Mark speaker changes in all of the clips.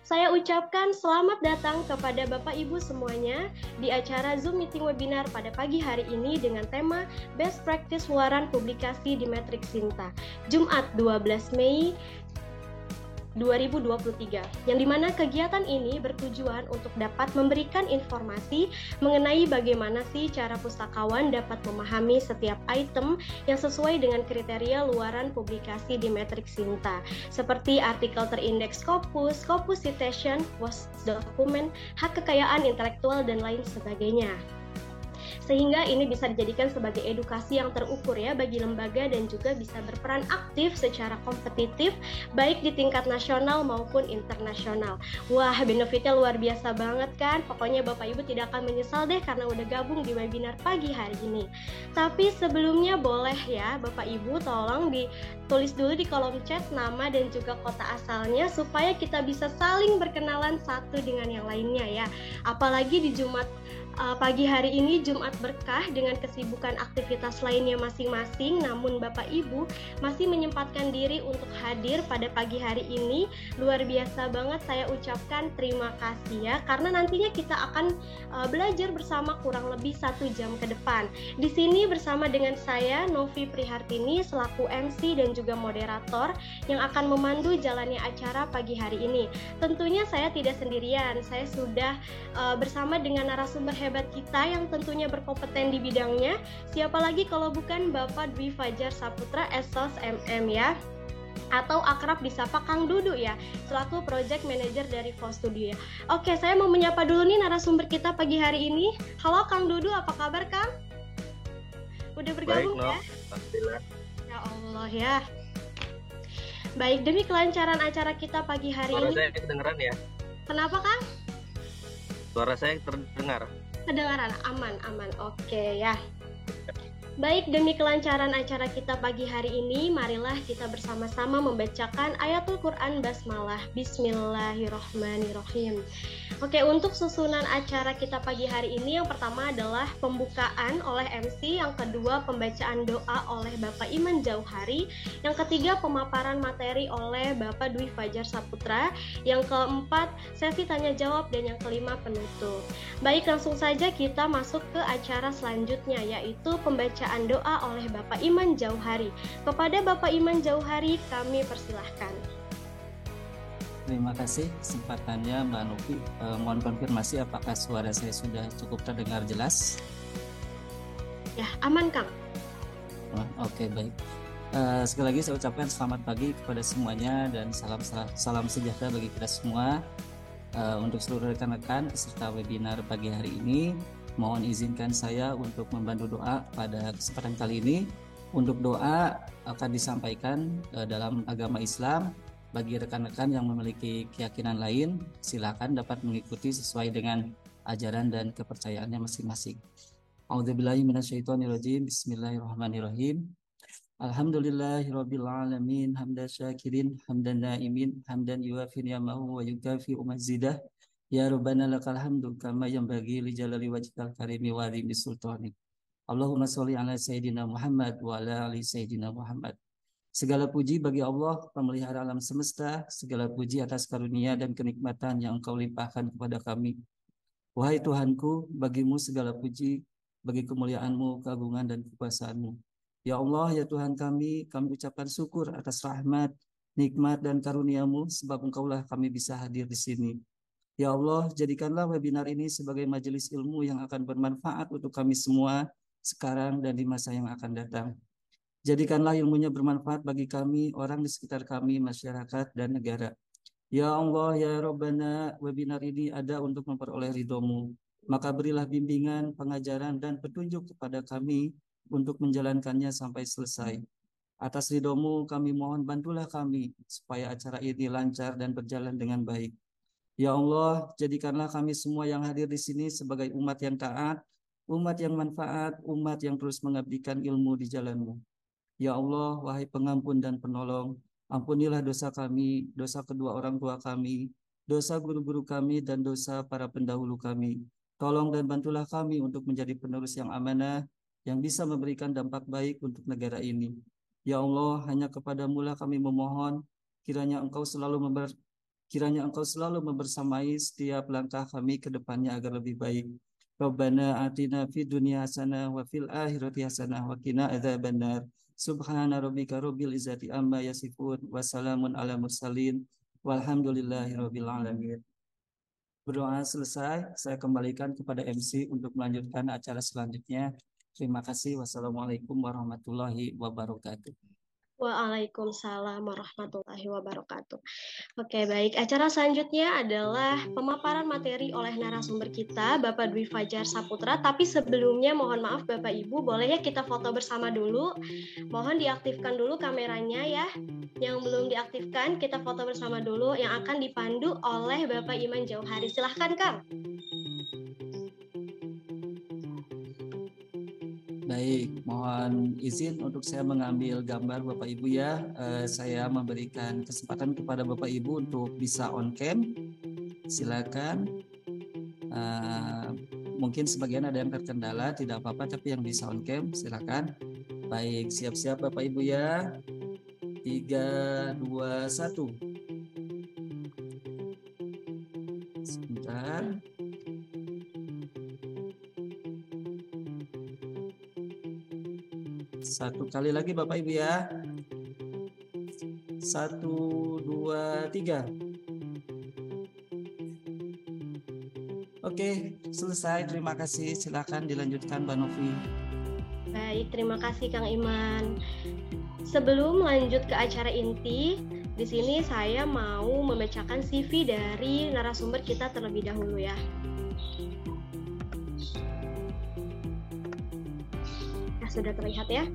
Speaker 1: Saya ucapkan selamat datang kepada Bapak Ibu semuanya di acara Zoom Meeting Webinar pada pagi hari ini dengan tema Best Practice Luaran Publikasi di Matriks Sinta, Jumat 12 Mei 2023, yang dimana kegiatan ini bertujuan untuk dapat memberikan informasi mengenai bagaimana sih cara pustakawan dapat memahami setiap item yang sesuai dengan kriteria luaran publikasi di Matriks Sinta, seperti artikel terindeks Scopus, Scopus Citation, Post Dokumen, hak kekayaan intelektual, dan lain sebagainya. Sehingga ini bisa dijadikan sebagai edukasi yang terukur ya bagi lembaga dan juga bisa berperan aktif secara kompetitif baik di tingkat nasional maupun internasional. Wah, benefitnya luar biasa banget kan? Pokoknya Bapak Ibu tidak akan menyesal deh karena udah gabung di webinar pagi hari ini. Tapi sebelumnya boleh ya Bapak Ibu tolong ditulis dulu di kolom chat nama dan juga kota asalnya supaya kita bisa saling berkenalan satu dengan yang lainnya ya. Apalagi di Jumat pagi hari ini Jumat berkah dengan kesibukan aktivitas lainnya masing-masing, namun Bapak Ibu masih menyempatkan diri untuk hadir pada pagi hari ini. Luar biasa banget, saya ucapkan terima kasih ya, karena nantinya kita akan belajar bersama kurang lebih 1 jam ke depan. Di sini bersama dengan saya Novi Prihartini selaku MC dan juga moderator yang akan memandu jalannya acara pagi hari ini. Tentunya saya tidak sendirian, saya sudah bersama dengan narasumber hebat kita yang tentunya berkompeten di bidangnya. Siapa lagi kalau bukan Bapak Dwi Fajar Saputra SOS MM ya, atau akrab disapa Kang Dudu ya, selaku Project Manager dari Vo Studio ya. Oke, saya mau menyapa dulu nih narasumber kita pagi hari ini. Halo Kang Dudu, apa kabar Kang? Udah bergabung
Speaker 2: baik,
Speaker 1: ya?
Speaker 2: Alhamdulillah.
Speaker 1: Ya Allah ya. Baik, demi kelancaran acara kita pagi hari
Speaker 2: Suara
Speaker 1: ini.
Speaker 2: saya kedengeran ya?
Speaker 1: Kenapa Kang?
Speaker 2: Suara saya terdengar.
Speaker 1: Kedengaran aman. Oke ya. Baik, demi kelancaran acara kita pagi hari ini, marilah kita bersama-sama membacakan ayatul Quran Basmalah. Bismillahirrahmanirrahim. Oke, untuk susunan acara kita pagi hari ini, yang pertama adalah pembukaan oleh MC, yang kedua pembacaan doa oleh Bapak Iman Jauhari, yang ketiga pemaparan materi oleh Bapak Dwi Fajar Saputra, yang keempat sesi tanya jawab, dan yang kelima penutup. Baik, langsung saja kita masuk ke acara selanjutnya, yaitu pembacaan doa oleh Bapak Iman Jauhari. Kepada Bapak Iman Jauhari kami persilahkan.
Speaker 3: Terima kasih kesempatannya Mbak Novi. Mohon konfirmasi apakah suara saya sudah cukup terdengar jelas?
Speaker 1: Ya, aman Kang.
Speaker 3: Oke, baik. Sekali lagi saya ucapkan selamat pagi kepada semuanya dan salam sejahtera bagi kita semua. Untuk seluruh rekan-rekan peserta webinar pagi hari ini, mohon izinkan saya untuk membantu doa pada kesempatan kali ini. Untuk doa akan disampaikan dalam agama Islam. Bagi rekan-rekan yang memiliki keyakinan lain, silakan dapat mengikuti sesuai dengan ajaran dan kepercayaannya masing-masing. A'udzubillahi minasyaitonirrajim. Bismillahirrahmanirrahim. Alhamdulillahirabbil alamin, hamdan syakirin, hamdan naimin, hamdan yuwafi ni'amahu wa yukafi mazidah. Ya Rabbana lakal hamdu kama yanbaghi li jalali wajhikal karimi wa azimi sultanik. Allahumma sholli ala sayyidina Muhammad wa ala ali sayyidina Muhammad. Segala puji bagi Allah, pemelihara alam semesta, segala puji atas karunia dan kenikmatan yang Engkau limpahkan kepada kami. Wahai Tuhanku, bagimu segala puji, bagi kemuliaan-Mu, keagungan dan kekuasaan-Mu. Ya Allah, ya Tuhan kami ucapkan syukur atas rahmat, nikmat dan karunia-Mu, sebab Engkaulah kami bisa hadir di sini. Ya Allah, jadikanlah webinar ini sebagai majelis ilmu yang akan bermanfaat untuk kami semua sekarang dan di masa yang akan datang. Jadikanlah ilmunya bermanfaat bagi kami, orang di sekitar kami, masyarakat, dan negara. Ya Allah, ya Rabbana, webinar ini ada untuk memperoleh ridho-Mu. Maka berilah bimbingan, pengajaran, dan petunjuk kepada kami untuk menjalankannya sampai selesai. Atas ridho-Mu kami mohon bantulah kami supaya acara ini lancar dan berjalan dengan baik. Ya Allah, jadikanlah kami semua yang hadir di sini sebagai umat yang taat, umat yang manfaat, umat yang terus mengabdikan ilmu di jalan-Mu. Ya Allah, wahai pengampun dan penolong, ampunilah dosa kami, dosa kedua orang tua kami, dosa guru-guru kami, dan dosa para pendahulu kami. Tolong dan bantulah kami untuk menjadi penerus yang amanah, yang bisa memberikan dampak baik untuk negara ini. Ya Allah, hanya kepadamu lah kami memohon, kiranya Engkau selalu Kiranya Engkau selalu membersamai setiap langkah kami ke depannya agar lebih baik. Rabbana atina fid dunya hasanah wa fil akhirati hasanah wa qina adzabannar. Subhana rabbika rabbil izzati amma yasifun wa salamun ala mursalin walhamdulillahi rabbil alamin. Berdoa selesai, saya kembalikan kepada MC untuk melanjutkan acara selanjutnya. Terima kasih. Wassalamualaikum warahmatullahi wabarakatuh.
Speaker 1: Waalaikumsalam warahmatullahi wabarakatuh. Oke, baik. Acara selanjutnya adalah pemaparan materi oleh narasumber kita, Bapak Dwi Fajar Saputra. Tapi sebelumnya mohon maaf Bapak Ibu, boleh ya kita foto bersama dulu? Mohon diaktifkan dulu kameranya ya. Yang belum diaktifkan, kita foto bersama dulu yang akan dipandu oleh Bapak Iman Jauhari. Silahkan, Kang.
Speaker 3: Baik, mohon izin untuk saya mengambil gambar Bapak Ibu ya. Saya memberikan kesempatan kepada Bapak Ibu untuk bisa on cam. Silakan. Mungkin sebagian ada yang terkendala, tidak apa-apa, tapi yang bisa on cam silakan. Baik, siap-siap Bapak Ibu ya. 3, 2, 1. Sebentar. Satu kali lagi Bapak Ibu ya. 1, 2, 3. Oke, selesai. Terima kasih. Silakan dilanjutkan Mbak Novi.
Speaker 1: Baik, terima kasih Kang Iman. Sebelum lanjut ke acara inti, di sini saya mau membacakan CV dari narasumber kita terlebih dahulu ya. Sudah terlihat ya.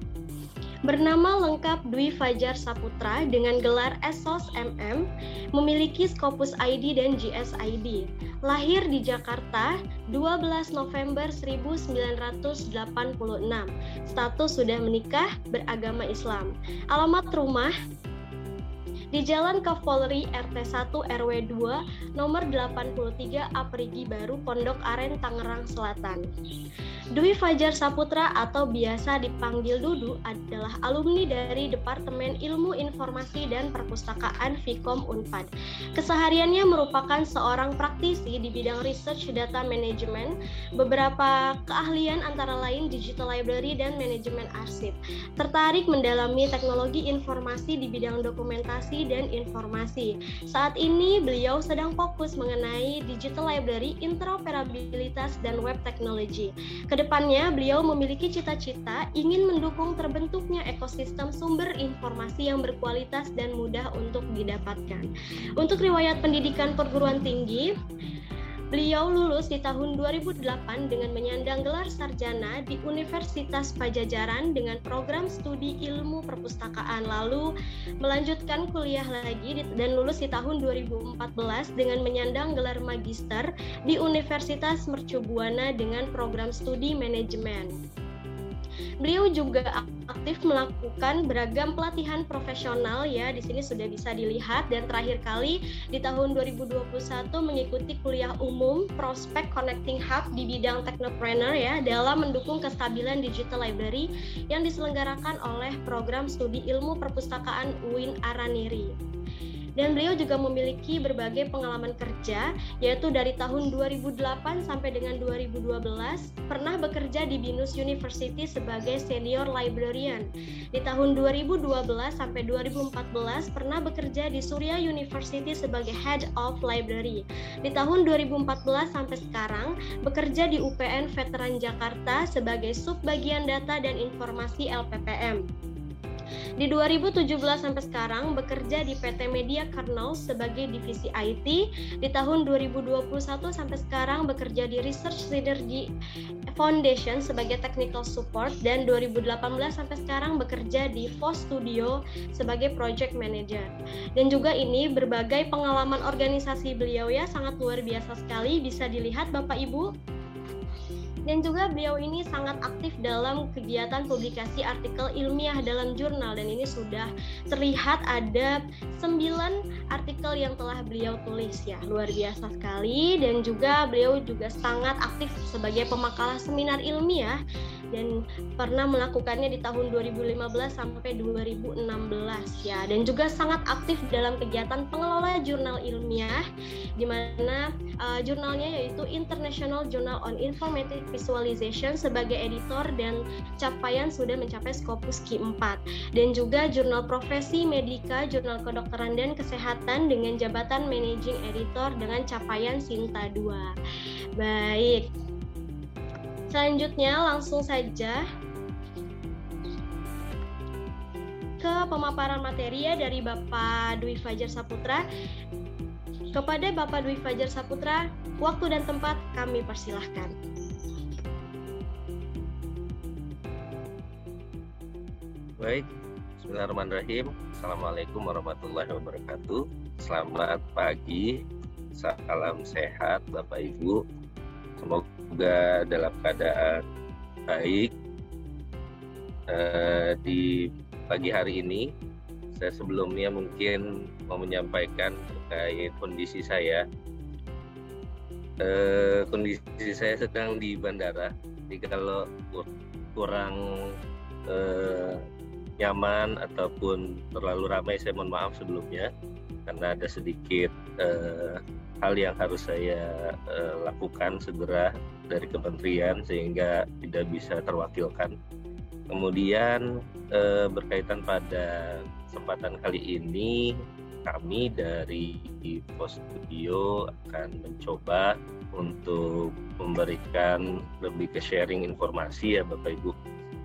Speaker 1: Bernama lengkap Dwi Fajar Saputra dengan gelar Sos MM, memiliki Scopus ID dan GSID. Lahir di Jakarta 12 November 1986. Status sudah menikah, beragama Islam. Alamat rumah di Jalan Kapolri RT 1 RW 2 nomor 83 Aprigi Baru, Pondok Aren, Tangerang Selatan. Dwi Fajar Saputra atau biasa dipanggil Dudu adalah alumni dari Departemen Ilmu Informasi dan Perpustakaan Vkom Unpad. Kesehariannya merupakan seorang praktisi di bidang research data management, beberapa keahlian antara lain digital library dan manajemen arsip. Tertarik mendalami teknologi informasi di bidang dokumentasi dan informasi. Saat ini beliau sedang fokus mengenai digital library, interoperabilitas, dan web technology. Kedepannya, beliau memiliki cita-cita ingin mendukung terbentuknya ekosistem sumber informasi yang berkualitas dan mudah untuk didapatkan. Untuk riwayat pendidikan perguruan tinggi, beliau lulus di tahun 2008 dengan menyandang gelar sarjana di Universitas Pajajaran dengan program studi ilmu perpustakaan, lalu melanjutkan kuliah lagi dan lulus di tahun 2014 dengan menyandang gelar magister di Universitas Mercubuana dengan program studi manajemen. Beliau juga aktif melakukan beragam pelatihan profesional ya, di sini sudah bisa dilihat, dan terakhir kali di tahun 2021 mengikuti kuliah umum Prospek Connecting Hub di bidang Technopreneur ya, dalam mendukung kestabilan digital library yang diselenggarakan oleh program studi ilmu perpustakaan UIN Araniri. Dan beliau juga memiliki berbagai pengalaman kerja, yaitu dari tahun 2008 sampai dengan 2012 pernah bekerja di Binus University sebagai senior librarian. Di tahun 2012 sampai 2014 pernah bekerja di Surya University sebagai head of library. Di tahun 2014 sampai sekarang bekerja di UPN Veteran Jakarta sebagai subbagian data dan informasi LPPM. Di 2017 sampai sekarang bekerja di PT Media Kernel sebagai divisi IT. Di tahun 2021 sampai sekarang bekerja di Research Synergy Foundation sebagai technical support, dan 2018 sampai sekarang bekerja di FOS Studio sebagai project manager. Dan juga ini berbagai pengalaman organisasi beliau ya, sangat luar biasa sekali, bisa dilihat Bapak Ibu. Dan juga beliau ini sangat aktif dalam kegiatan publikasi artikel ilmiah dalam jurnal, dan ini sudah terlihat ada 9 artikel yang telah beliau tulis ya, luar biasa sekali. Dan juga beliau juga sangat aktif sebagai pemakalah seminar ilmiah dan pernah melakukannya di tahun 2015 sampai 2016 ya, dan juga sangat aktif dalam kegiatan pengelola jurnal ilmiah, di mana jurnalnya yaitu International Journal on Informative Visualization sebagai editor, dan capaian sudah mencapai Scopus Q4, dan juga jurnal Profesi Medika, jurnal kedokteran dan kesehatan dengan jabatan Managing Editor dengan capaian Sinta 2. Baik, selanjutnya langsung saja ke pemaparan materi ya dari Bapak Dwi Fajar Saputra. Kepada Bapak Dwi Fajar Saputra, waktu dan tempat kami persilahkan.
Speaker 2: Baik, bismillahirrahmanirrahim. Assalamualaikum warahmatullahi wabarakatuh. Selamat pagi, salam sehat Bapak Ibu. Semoga dalam keadaan baik. Di pagi hari ini, saya sebelumnya mungkin mau menyampaikan terkait kondisi saya. Kondisi saya sedang di bandara, jadi kalau kurang nyaman ataupun terlalu ramai, saya mohon maaf sebelumnya, karena ada sedikit hal yang harus saya lakukan segera dari kementerian sehingga tidak bisa terwakilkan. Kemudian berkaitan pada kesempatan kali ini, kami dari Pos Studio akan mencoba untuk memberikan lebih ke sharing informasi ya Bapak Ibu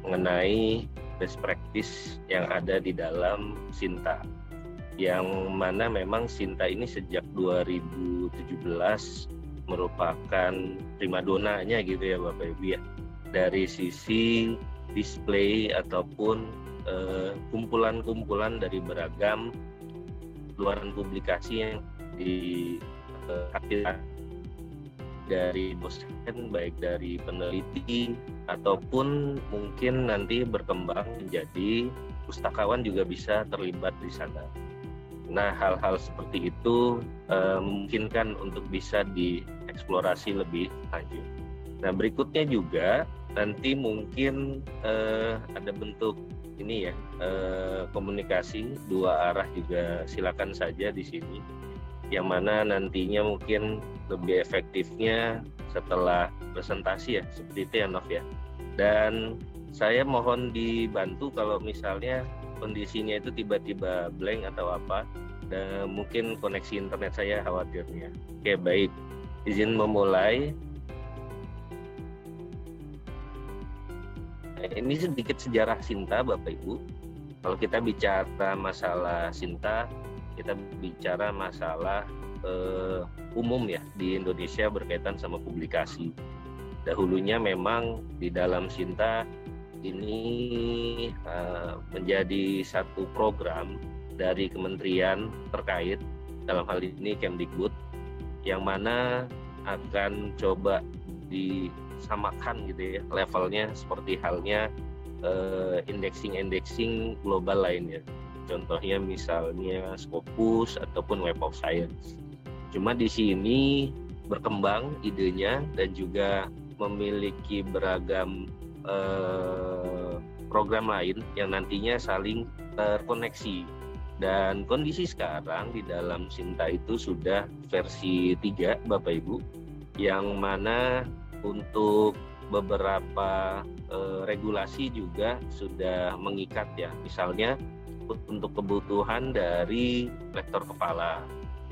Speaker 2: mengenai best practice yang ada di dalam Sinta, yang mana memang Sinta ini sejak 2017 merupakan primadonanya gitu ya Bapak Ibu ya, dari sisi display ataupun kumpulan-kumpulan dari beragam keluaran publikasi yang dihasilkan dari dosen, baik dari peneliti ataupun mungkin nanti berkembang menjadi pustakawan juga bisa terlibat di sana. Nah, hal-hal seperti itu memungkinkan untuk bisa dieksplorasi lebih lanjut. Nah, berikutnya juga nanti mungkin ada bentuk ini ya, komunikasi dua arah juga silakan saja di sini, yang mana nantinya mungkin lebih efektifnya setelah presentasi ya, seperti itu ya Nov ya. Dan saya mohon dibantu kalau misalnya kondisinya itu tiba-tiba blank atau apa, dan mungkin koneksi internet saya khawatirnya. Oke, baik, izin memulai. Ini sedikit sejarah Sinta Bapak Ibu. Kalau kita bicara masalah Sinta, kita bicara masalah umum ya di Indonesia berkaitan sama publikasi. Dahulunya memang di dalam Sinta ini menjadi satu program dari kementerian terkait, dalam hal ini Kemdikbud, yang mana akan coba disamakan gitu ya levelnya seperti halnya indexing global lainnya. Contohnya misalnya Scopus ataupun Web of Science. Cuma di sini berkembang idenya dan juga memiliki beragam program lain yang nantinya saling terkoneksi. Dan kondisi sekarang di dalam Sinta itu sudah versi 3 Bapak Ibu, yang mana untuk beberapa regulasi juga sudah mengikat ya, misalnya untuk kebutuhan dari rektor kepala,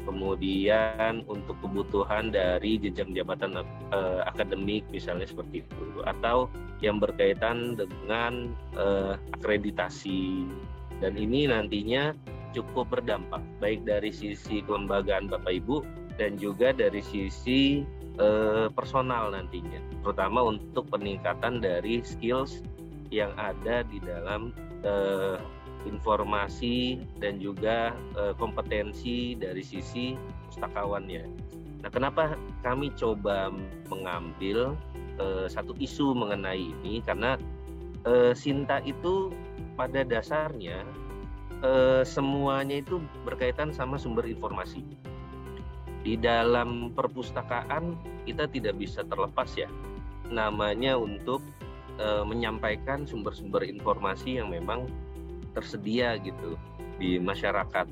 Speaker 2: kemudian untuk kebutuhan dari jenjang jabatan akademik misalnya seperti itu, atau yang berkaitan dengan akreditasi. Dan ini nantinya cukup berdampak baik dari sisi kelembagaan Bapak Ibu dan juga dari sisi personal nantinya, terutama untuk peningkatan dari skills yang ada di dalam informasi dan juga kompetensi dari sisi pustakawannya. Nah, kenapa kami coba mengambil satu isu mengenai ini, karena Sinta itu pada dasarnya semuanya itu berkaitan sama sumber informasi. Di dalam perpustakaan kita tidak bisa terlepas ya namanya untuk menyampaikan sumber-sumber informasi yang memang tersedia gitu di masyarakat,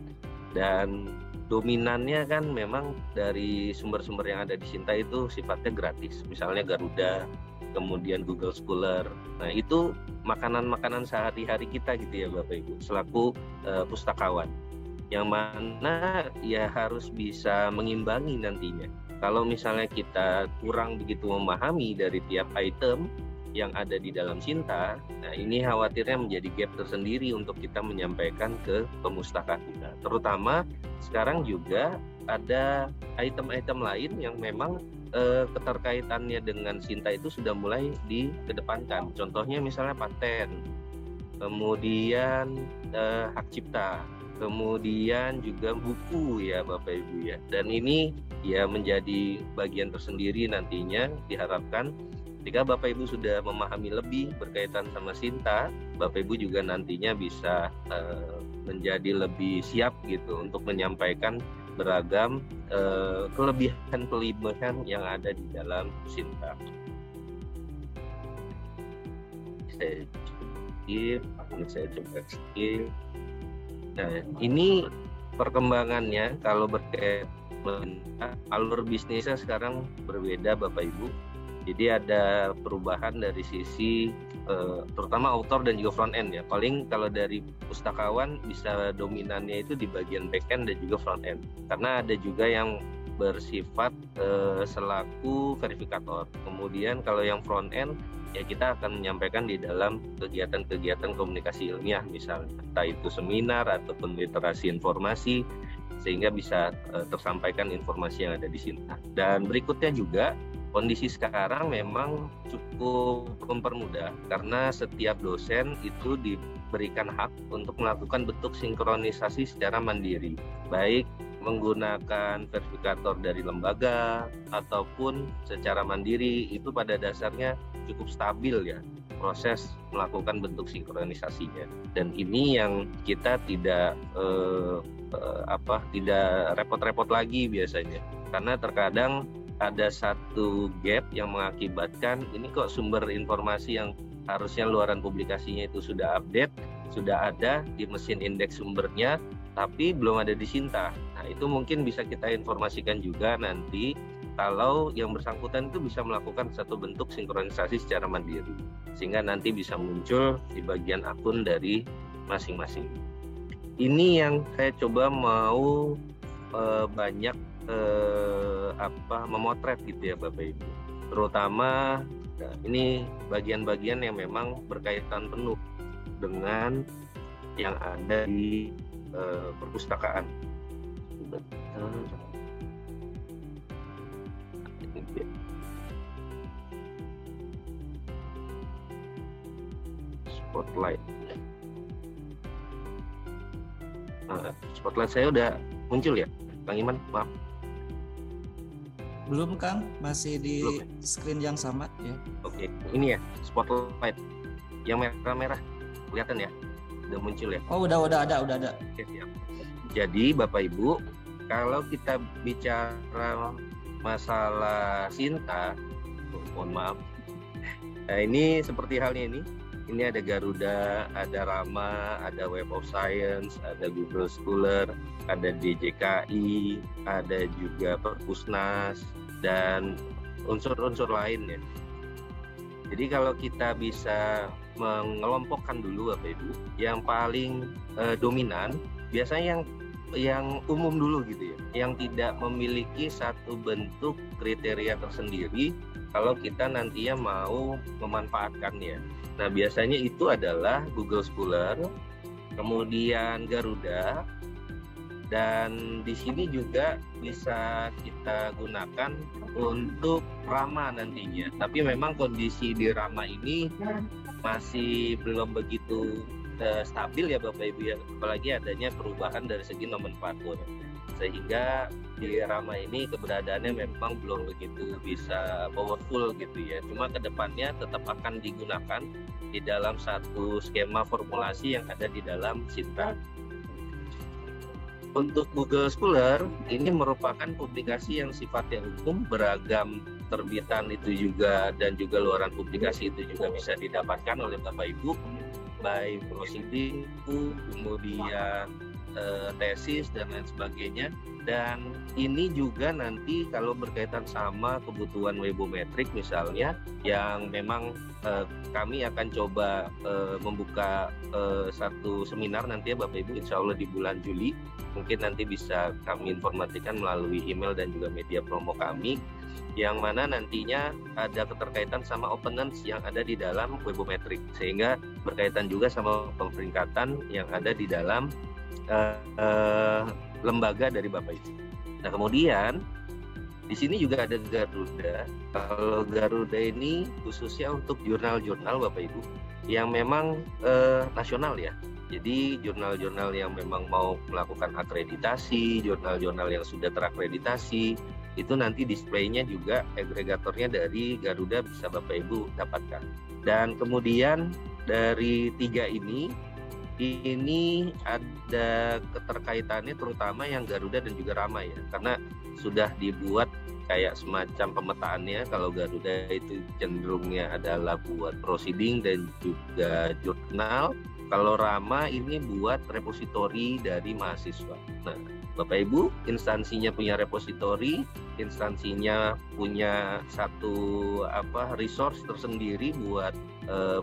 Speaker 2: dan dominannya kan memang dari sumber-sumber yang ada di Sinta itu sifatnya gratis, misalnya Garuda, kemudian Google Scholar. Nah itu makanan-makanan sehari-hari kita gitu ya Bapak Ibu selaku pustakawan, yang mana ya harus bisa mengimbangi nantinya. Kalau misalnya kita kurang begitu memahami dari tiap item yang ada di dalam Sinta, nah ini khawatirnya menjadi gap tersendiri untuk kita menyampaikan ke pemustaka kita. Terutama sekarang juga ada item-item lain yang memang keterkaitannya dengan Sinta itu sudah mulai dikedepankan. Contohnya misalnya paten, kemudian hak cipta, kemudian juga buku ya Bapak Ibu ya. Dan ini ya menjadi bagian tersendiri nantinya diharapkan ketika Bapak Ibu sudah memahami lebih berkaitan sama Sinta, Bapak Ibu juga nantinya bisa menjadi lebih siap gitu untuk menyampaikan beragam kelebihan yang ada di dalam Sinta. Saya coba skip. Nah, ini perkembangannya kalau berkaitan alur bisnisnya sekarang berbeda Bapak Ibu. Jadi ada perubahan dari sisi terutama author dan juga front end ya. Paling kalau dari pustakawan bisa dominannya itu di bagian back end dan juga front end. Karena ada juga yang bersifat selaku verifikator. Kemudian kalau yang front end ya kita akan menyampaikan di dalam kegiatan-kegiatan komunikasi ilmiah misalnya, entah itu seminar ataupun literasi informasi, sehingga bisa tersampaikan informasi yang ada di sini. Dan berikutnya juga kondisi sekarang memang cukup mempermudah karena setiap dosen itu diberikan hak untuk melakukan bentuk sinkronisasi secara mandiri, baik menggunakan verifikator dari lembaga ataupun secara mandiri. Itu pada dasarnya cukup stabil ya proses melakukan bentuk sinkronisasinya, dan ini yang kita tidak repot-repot lagi biasanya, karena terkadang ada satu gap yang mengakibatkan ini kok sumber informasi yang harusnya luaran publikasinya itu sudah update, sudah ada di mesin indeks sumbernya, tapi belum ada di Sinta. Nah itu mungkin bisa kita informasikan juga nanti kalau yang bersangkutan itu bisa melakukan satu bentuk sinkronisasi secara mandiri, sehingga nanti bisa muncul di bagian akun dari masing-masing. Ini yang saya coba mau banyak memotret gitu ya Bapak Ibu, terutama ini bagian-bagian yang memang berkaitan penuh dengan yang ada di perpustakaan. Spotlight. Spotlight saya udah muncul ya Kang Iman, maaf.
Speaker 3: Belum Kang, masih di screen yang sama ya.
Speaker 2: Oke, ini ya spotlight yang merah-merah kelihatan ya, udah muncul ya.
Speaker 3: Oh udah ada.
Speaker 2: Oke, siap. Jadi Bapak Ibu, kalau kita bicara masalah Sinta, mohon maaf. Nah ini seperti halnya ini ada Garuda, ada Rama, ada Web of Science, ada Google Scholar, ada DJKI, ada juga Perpusnas, dan unsur-unsur lainnya. Jadi kalau kita bisa mengelompokkan dulu Bapak Ibu, yang paling dominan biasanya yang umum dulu gitu ya, yang tidak memiliki satu bentuk kriteria tersendiri kalau kita nantinya mau memanfaatkannya. Nah biasanya itu adalah Google Scholar, kemudian Garuda, dan di sini juga bisa kita gunakan untuk Rama nantinya. Tapi memang kondisi di Rama ini masih belum begitu stabil ya Bapak Ibu ya, apalagi adanya perubahan dari segi nomenklatur. sehingga di Rama ini keberadaannya memang belum begitu bisa powerful gitu ya. Cuma kedepannya tetap akan digunakan di dalam satu skema formulasi yang ada di dalam Sinta. Untuk Google Scholar ini merupakan publikasi yang sifatnya umum, beragam terbitan itu juga dan juga luaran publikasi itu juga bisa didapatkan oleh Bapak Ibu, baik proceeding, kemudian tesis dan lain sebagainya. Dan ini juga nanti kalau berkaitan sama kebutuhan webometrik misalnya, yang memang kami akan coba membuka satu seminar nanti ya Bapak Ibu, insya Allah di bulan Juli. Mungkin nanti bisa kami informasikan melalui email dan juga media promo kami, yang mana nantinya ada keterkaitan sama openness yang ada di dalam webometrik, sehingga berkaitan juga sama peringkatan yang ada di dalam lembaga dari Bapak Ibu. Nah kemudian di sini juga ada Garuda. Kalau Garuda ini khususnya untuk jurnal-jurnal Bapak Ibu yang memang nasional ya. Jadi jurnal-jurnal yang memang mau melakukan akreditasi, jurnal-jurnal yang sudah terakreditasi, itu nanti displaynya juga agregatornya dari Garuda bisa Bapak Ibu dapatkan. Dan kemudian dari 3 ini ada keterkaitannya terutama yang Garuda dan juga Rama ya, karena sudah dibuat kayak semacam pemetaannya. Kalau Garuda itu cenderungnya adalah buat proceeding dan juga jurnal. Kalau Rama ini buat repositori dari mahasiswa. Nah, Bapak Ibu, instansinya punya repositori, instansinya punya satu resource tersendiri buat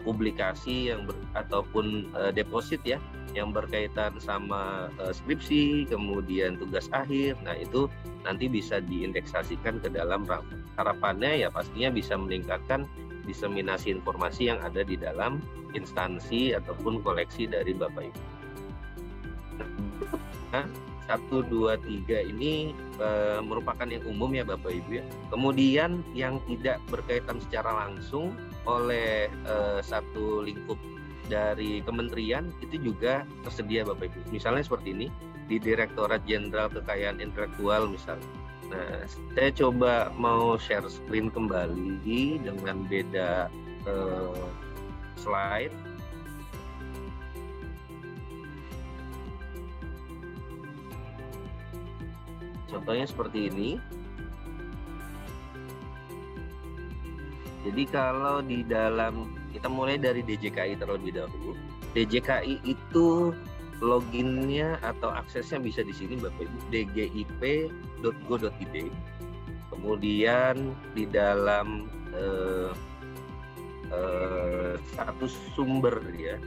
Speaker 2: publikasi yang ataupun deposit ya, yang berkaitan sama skripsi, kemudian tugas akhir. Nah, itu nanti bisa diindeksasikan ke dalam Rama. Harapannya ya pastinya bisa meningkatkan diseminasi informasi yang ada di dalam instansi ataupun koleksi dari Bapak Ibu. Nah, 1, 2, 3 ini merupakan yang umum ya Bapak Ibu ya. Kemudian yang tidak berkaitan secara langsung oleh satu lingkup dari kementerian itu juga tersedia Bapak Ibu. Misalnya seperti ini di Direktorat Jenderal Kekayaan Intelektual misalnya. Nah, saya coba mau share screen kembali dengan beda slide. Contohnya seperti ini. Jadi kalau di dalam, kita mulai dari DJKI terlebih dahulu. DJKI itu loginnya atau aksesnya bisa di sini Bapak Ibu, dgip.go.id. Kemudian di dalam satu sumber ya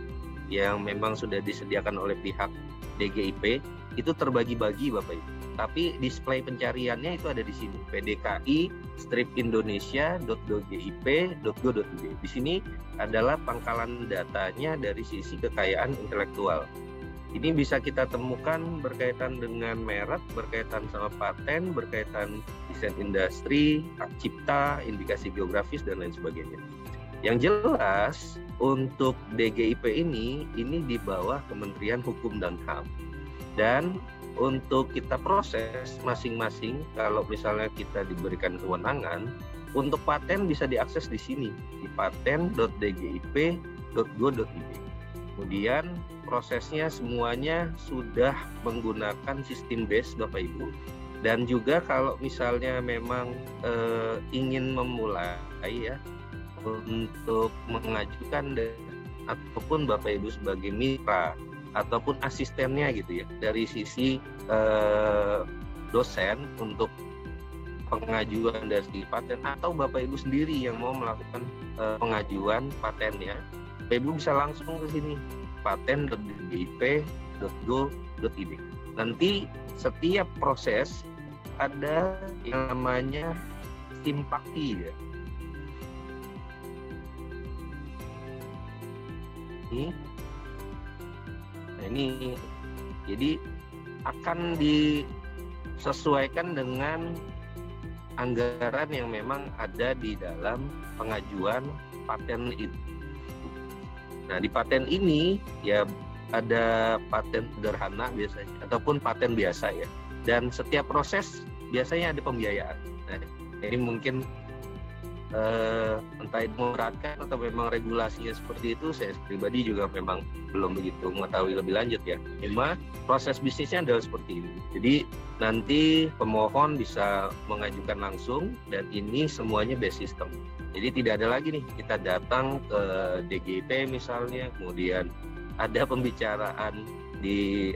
Speaker 2: yang memang sudah disediakan oleh pihak DGIP itu terbagi-bagi Bapak Ibu. Tapi display pencariannya itu ada di sini, pdki-indonesia.dgip.go.id. Di sini adalah pangkalan datanya dari sisi kekayaan intelektual. Ini bisa kita temukan berkaitan dengan merek, berkaitan sama paten, berkaitan desain industri, hak cipta, indikasi geografis, dan lain sebagainya. Yang jelas untuk DGIP ini di bawah Kementerian Hukum dan HAM. Dan untuk kita proses masing-masing, kalau misalnya kita diberikan kewenangan, untuk paten bisa diakses di sini, di paten.dgip.go.id. Kemudian prosesnya semuanya sudah menggunakan sistem base Bapak Ibu. Dan juga kalau misalnya memang ingin memulai ya untuk mengajukan ataupun Bapak Ibu sebagai mitra ataupun asistennya gitu ya dari sisi dosen untuk pengajuan dari paten, atau Bapak Ibu sendiri yang mau melakukan pengajuan patennya, Bapak Ibu bisa langsung ke sini paten.dgip.go.id. Nanti setiap proses ada yang namanya simpakti ya. Nah ini jadi akan disesuaikan dengan anggaran yang memang ada di dalam pengajuan paten itu. Nah di paten ini ya ada paten sederhana biasanya ataupun paten biasa ya. dan setiap proses biasanya ada pembiayaan. Nah, ini mungkin entah itu memberatkan atau memang regulasinya seperti itu, saya pribadi juga memang belum begitu mengetahui lebih lanjut ya. Cuma proses bisnisnya adalah seperti ini. Jadi nanti pemohon bisa mengajukan langsung dan ini semuanya based system. Jadi tidak ada lagi nih kita datang ke DGIP misalnya, kemudian ada pembicaraan di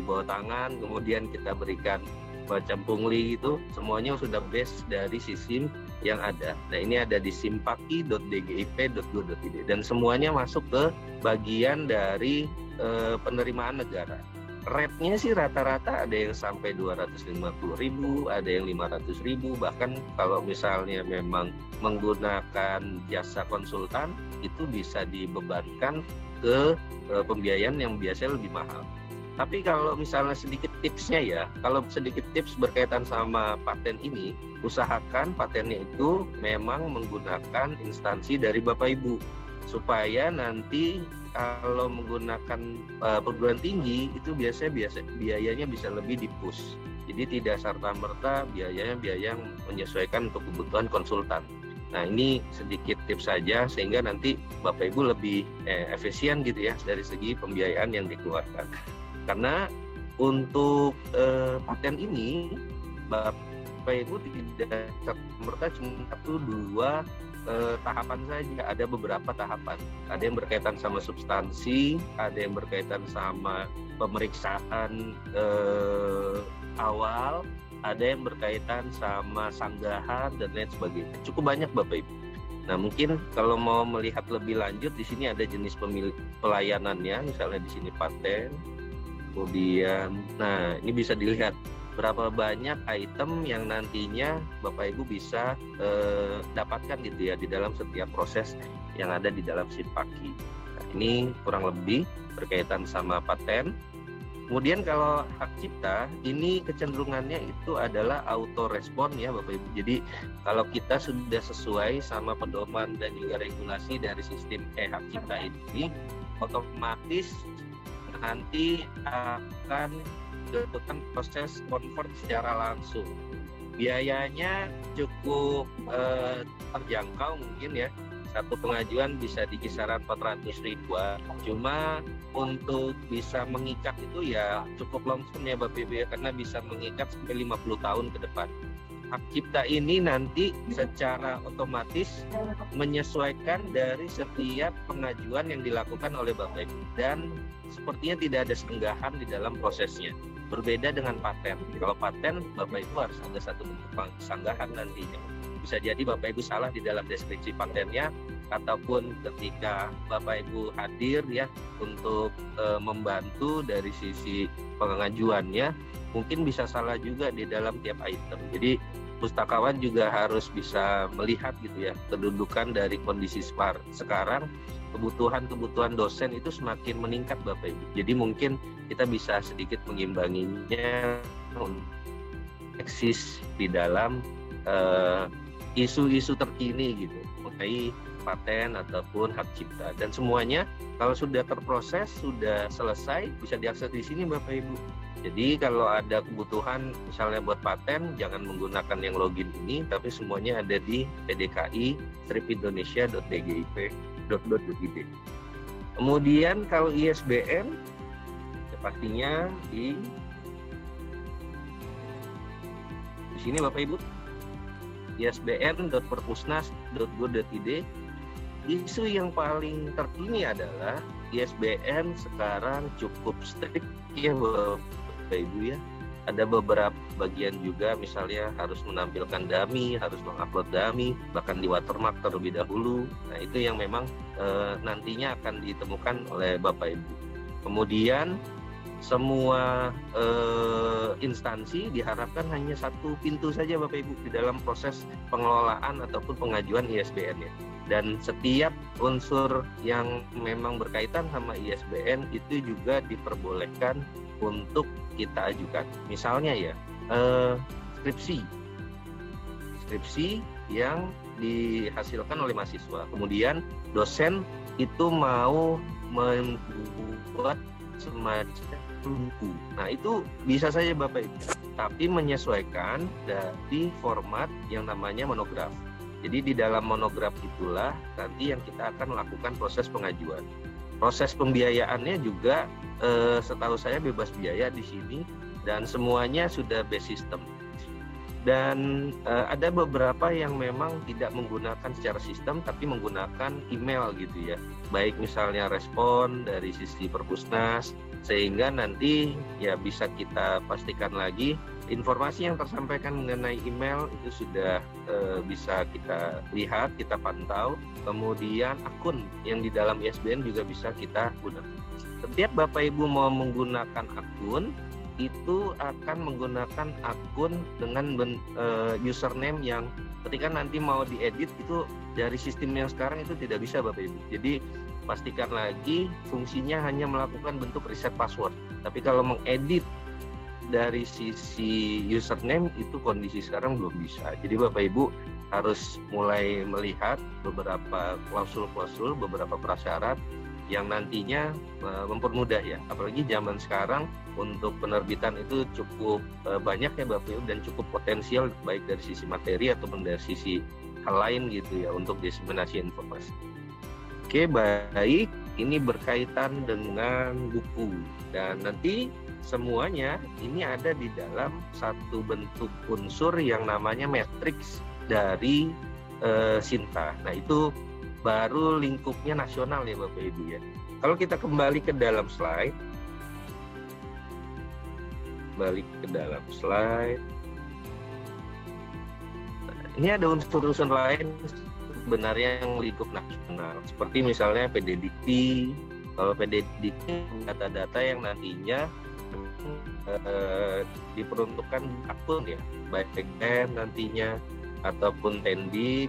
Speaker 2: bawah tangan, kemudian kita berikan macam pungli gitu, semuanya sudah base dari sistem yang ada. Nah, ini ada di simpaki.dgip.go.id dan semuanya masuk ke bagian dari penerimaan negara. Rate-nya sih rata-rata ada yang sampai 250.000, ada yang 500.000, bahkan kalau misalnya memang menggunakan jasa konsultan itu bisa dibebankan ke pembiayaan yang biasanya lebih mahal. Tapi kalau misalnya sedikit tipsnya ya, kalau sedikit tips berkaitan sama paten ini, usahakan patennya itu memang menggunakan instansi dari Bapak Ibu, supaya nanti kalau menggunakan perguruan tinggi itu biayanya bisa lebih di-push. Jadi tidak serta-merta biaya yang menyesuaikan untuk kebutuhan konsultan. Nah, ini sedikit tips saja sehingga nanti Bapak Ibu lebih efisien gitu ya dari segi pembiayaan yang dikeluarkan. Karena untuk paten ini Bapak Ibu tidak serta-merta cuma 1-2 tahapan saja, ada beberapa tahapan. Ada yang berkaitan sama substansi, ada yang berkaitan sama pemeriksaan awal, ada yang berkaitan sama sanggahan dan lain sebagainya. Cukup banyak Bapak Ibu. Nah, mungkin kalau mau melihat lebih lanjut di sini ada jenis pelayanannya, misalnya di sini paten. Kemudian, nah ini bisa dilihat berapa banyak item yang nantinya Bapak Ibu bisa dapatkan gitu ya di dalam setiap proses yang ada di dalam Simpaki. Nah, ini kurang lebih berkaitan sama paten. Kemudian kalau hak cipta, ini kecenderungannya itu adalah auto respon ya Bapak Ibu. Jadi kalau kita sudah sesuai sama pedoman dan juga regulasi dari sistem hak cipta ini, otomatis nanti akan dilakukan proses convert secara langsung. Biayanya cukup terjangkau mungkin ya. Satu pengajuan bisa di kisaran 400.000. Cuma untuk bisa mengikat itu ya cukup long term ya Bapak Ibu ya, karena bisa mengikat sampai 50 tahun ke depan. Hak cipta ini nanti secara otomatis menyesuaikan dari setiap pengajuan yang dilakukan oleh Bapak Ibu dan sepertinya tidak ada senggahan di dalam prosesnya. Berbeda dengan paten. Kalau paten Bapak Ibu harus ada satu bentuk sanggahan nantinya. Bisa jadi Bapak Ibu salah di dalam deskripsi patennya ataupun ketika Bapak Ibu hadir ya untuk membantu dari sisi pengajuannya, mungkin bisa salah juga di dalam tiap item. Jadi pustakawan juga harus bisa melihat gitu ya kedudukan dari kondisi sekarang. Kebutuhan dosen itu semakin meningkat Bapak Ibu. Jadi mungkin kita bisa sedikit mengimbanginya eksis di dalam isu-isu terkini gitu mengenai paten ataupun hak cipta, dan semuanya kalau sudah terproses, sudah selesai, bisa diakses di sini Bapak Ibu. Jadi kalau ada kebutuhan misalnya buat paten, jangan menggunakan yang login ini, tapi semuanya ada di pdki-indonesia.dgip.go.id. Kemudian kalau ISBN ya pastinya di sini Bapak Ibu, isbn.perpusnas.go.id. Isu yang paling terkini adalah ISBN sekarang cukup strict ya Bapak Ibu ya. Ada beberapa bagian juga misalnya harus menampilkan dummy, harus mengupload dummy, bahkan di watermark terlebih dahulu. Nah, itu yang memang nantinya akan ditemukan oleh Bapak Ibu. Kemudian semua instansi diharapkan hanya satu pintu saja Bapak Ibu di dalam proses pengelolaan ataupun pengajuan ISBN ya. Dan setiap unsur yang memang berkaitan sama ISBN itu juga diperbolehkan untuk kita ajukan. Misalnya ya skripsi yang dihasilkan oleh mahasiswa. Kemudian dosen itu mau membuat semacam buku. Nah, itu bisa saja Bapak Ibu. tapi menyesuaikan dari format yang namanya monograf. Jadi di dalam monograf itulah nanti yang kita akan melakukan proses pengajuan. Proses pembiayaannya juga setahu saya bebas biaya di sini dan semuanya sudah base system. Dan ada beberapa yang memang tidak menggunakan secara sistem tapi menggunakan email gitu ya. Baik misalnya respon dari sisi Perpusnas, sehingga nanti ya bisa kita pastikan lagi informasi yang tersampaikan mengenai email itu sudah bisa kita lihat, kita pantau. Kemudian akun yang di dalam ISBN juga bisa kita gunakan. Setiap Bapak Ibu mau menggunakan akun, itu akan menggunakan akun dengan username yang ketika nanti mau diedit itu dari sistem yang sekarang itu tidak bisa Bapak Ibu. Jadi pastikan lagi fungsinya hanya melakukan bentuk reset password. Tapi kalau mengedit dari sisi username itu kondisi sekarang belum bisa. Jadi Bapak Ibu harus mulai melihat beberapa klausul-klausul, beberapa prasyarat yang nantinya mempermudah ya. Apalagi zaman sekarang untuk penerbitan itu cukup banyak ya Bapak Ibu dan cukup potensial baik dari sisi materi ataupun dari sisi hal lain gitu ya untuk diseminasi informasi. Oke, baik, ini berkaitan dengan buku dan nanti semuanya ini ada di dalam satu bentuk unsur yang namanya matriks dari Sinta. Nah itu baru lingkupnya nasional ya Bapak Ibu ya. Kalau kita kembali ke dalam slide, ini ada unsur-unsur lain sebenarnya yang lingkup nasional, seperti misalnya PDDikti. Kalau PDDikti data-data yang nantinya diperuntukkan akun ya, baik TEN nantinya ataupun Tendik.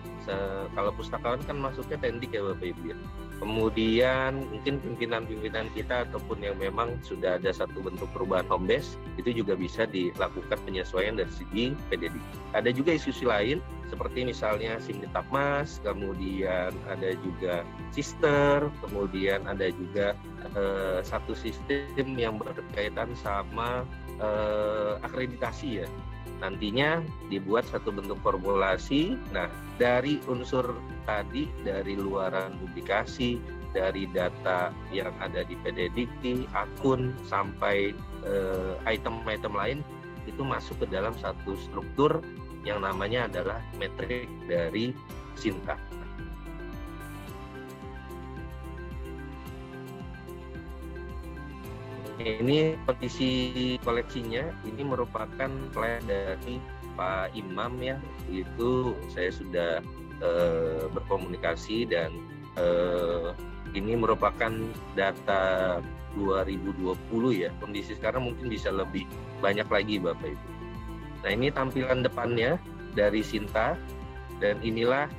Speaker 2: Kalau pustakawan kan masuknya Tendik ya Bapak Ibu ya. Kemudian mungkin pimpinan-pimpinan kita ataupun yang memang sudah ada satu bentuk perubahan home base itu juga bisa dilakukan penyesuaian dari segi PDD. Ada juga isu-isu lain seperti misalnya Simnitapmas, kemudian ada juga sister, kemudian ada juga satu sistem yang berkaitan sama akreditasi ya. Nantinya dibuat satu bentuk formulasi. Nah, dari unsur tadi, dari luaran publikasi, dari data yang ada di PDDikti, akun, sampai item-item lain, itu masuk ke dalam satu struktur yang namanya adalah metrik dari Sinta. Ini kondisi koleksinya, ini merupakan plan dari Pak Imam ya, itu saya sudah berkomunikasi dan ini merupakan data 2020 ya, kondisi sekarang mungkin bisa lebih banyak lagi Bapak Ibu. Nah ini tampilan depannya dari Sinta dan inilah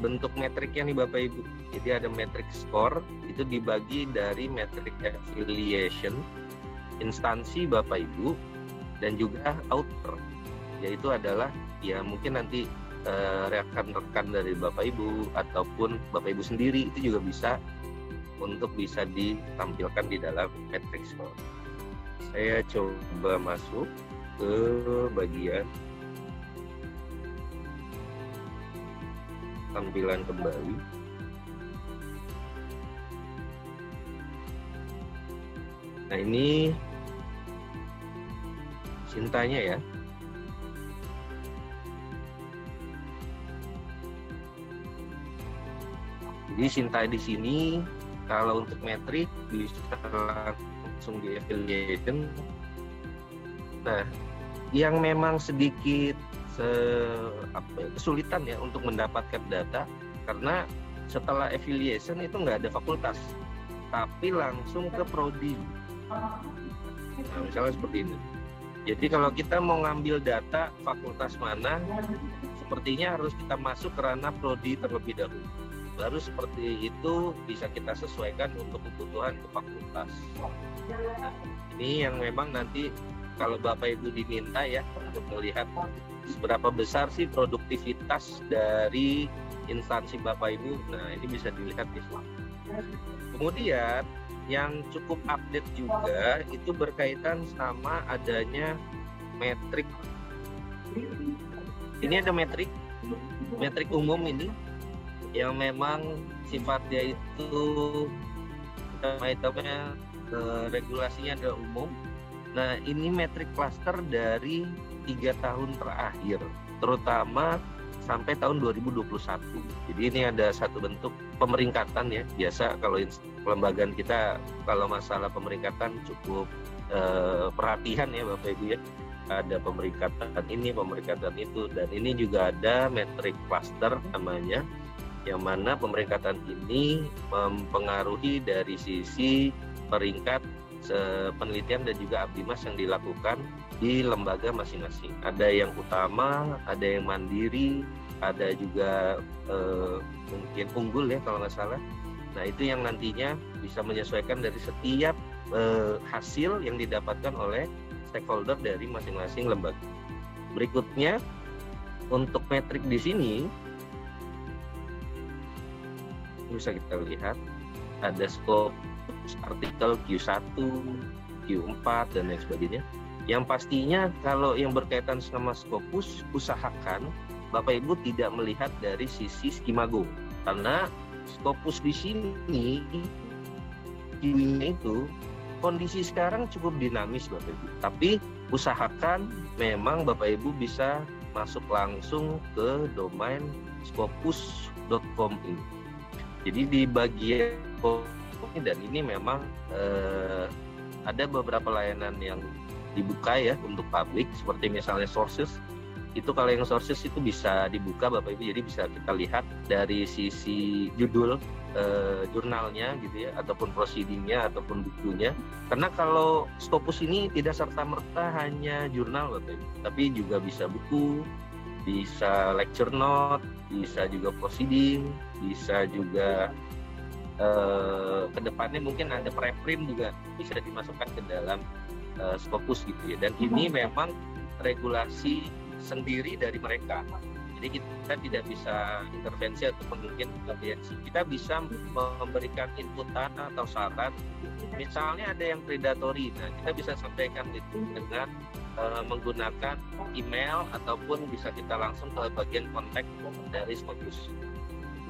Speaker 2: bentuk metriknya nih Bapak Ibu. Jadi ada metrik skor, itu dibagi dari metrik affiliation, instansi Bapak Ibu, dan juga author. Yaitu adalah ya mungkin nanti rekan-rekan dari Bapak Ibu ataupun Bapak Ibu sendiri itu juga bisa untuk bisa ditampilkan di dalam metrik skor. Saya coba masuk ke bagian tampilan kembali. Nah ini Sintanya ya. Jadi Sinta di sini kalau untuk metrik bisa langsung di affiliation. Nah, yang memang sedikit kesulitan ya untuk mendapatkan data karena setelah affiliation itu nggak ada fakultas, tapi langsung ke prodi. Nah, misalnya seperti ini. Jadi kalau kita mau ngambil data fakultas mana, sepertinya harus kita masuk ke ranah prodi terlebih dahulu. Baru seperti itu bisa kita sesuaikan untuk kebutuhan ke fakultas. Ini yang memang nanti kalau Bapak Ibu diminta ya untuk melihat seberapa besar sih produktivitas dari instansi Bapak Ibu. Nah ini bisa dilihat di sini. Kemudian yang cukup update juga itu berkaitan sama adanya metrik. Ini ada metrik umum ini yang memang sifatnya itu itemnya regulasinya adalah umum. Nah, ini metrik klaster dari 3 tahun terakhir, terutama sampai tahun 2021. Jadi ini ada satu bentuk pemeringkatan ya. Biasa kalau kelembagaan kita kalau masalah pemeringkatan cukup perhatian ya Bapak Ibu ya. Ada pemeringkatan ini, pemeringkatan itu, dan ini juga ada metrik cluster namanya, yang mana pemeringkatan ini mempengaruhi dari sisi peringkat penelitian dan juga abdimas yang dilakukan di lembaga masing-masing. Ada yang utama, ada yang mandiri, ada juga mungkin unggul ya kalau nggak salah. Nah, itu yang nantinya bisa menyesuaikan dari setiap hasil yang didapatkan oleh stakeholder dari masing-masing lembaga. Berikutnya, untuk metrik di sini bisa kita lihat ada skop artikel Q1, Q4 dan lain sebagainya. Yang pastinya kalau yang berkaitan sama Scopus, usahakan Bapak Ibu tidak melihat dari sisi Skimago, karena Scopus di sini itu kondisi sekarang cukup dinamis Bapak Ibu. Tapi usahakan memang Bapak Ibu bisa masuk langsung ke domain scopus.com ini. Jadi di bagian ini, dan ini memang ada beberapa layanan yang dibuka ya untuk publik, seperti misalnya sources. Itu kalau yang sources itu bisa dibuka Bapak Ibu, jadi bisa kita lihat dari sisi judul jurnalnya gitu ya, ataupun proceedingnya ataupun bukunya. Karena kalau Scopus ini tidak serta-merta hanya jurnal Bapak Ibu, tapi juga bisa buku, bisa lecture note, bisa juga proceeding, bisa juga kedepannya mungkin ada preprint juga bisa dimasukkan ke dalam Scopus gitu ya. Dan ini memang regulasi sendiri dari mereka. Jadi kita tidak bisa intervensi ataupun mungkin intervensi. Kita bisa memberikan inputan atau saran. Misalnya ada yang predatory, nah kita bisa sampaikan itu dengan menggunakan email ataupun bisa kita langsung ke bagian kontak dari Scopus.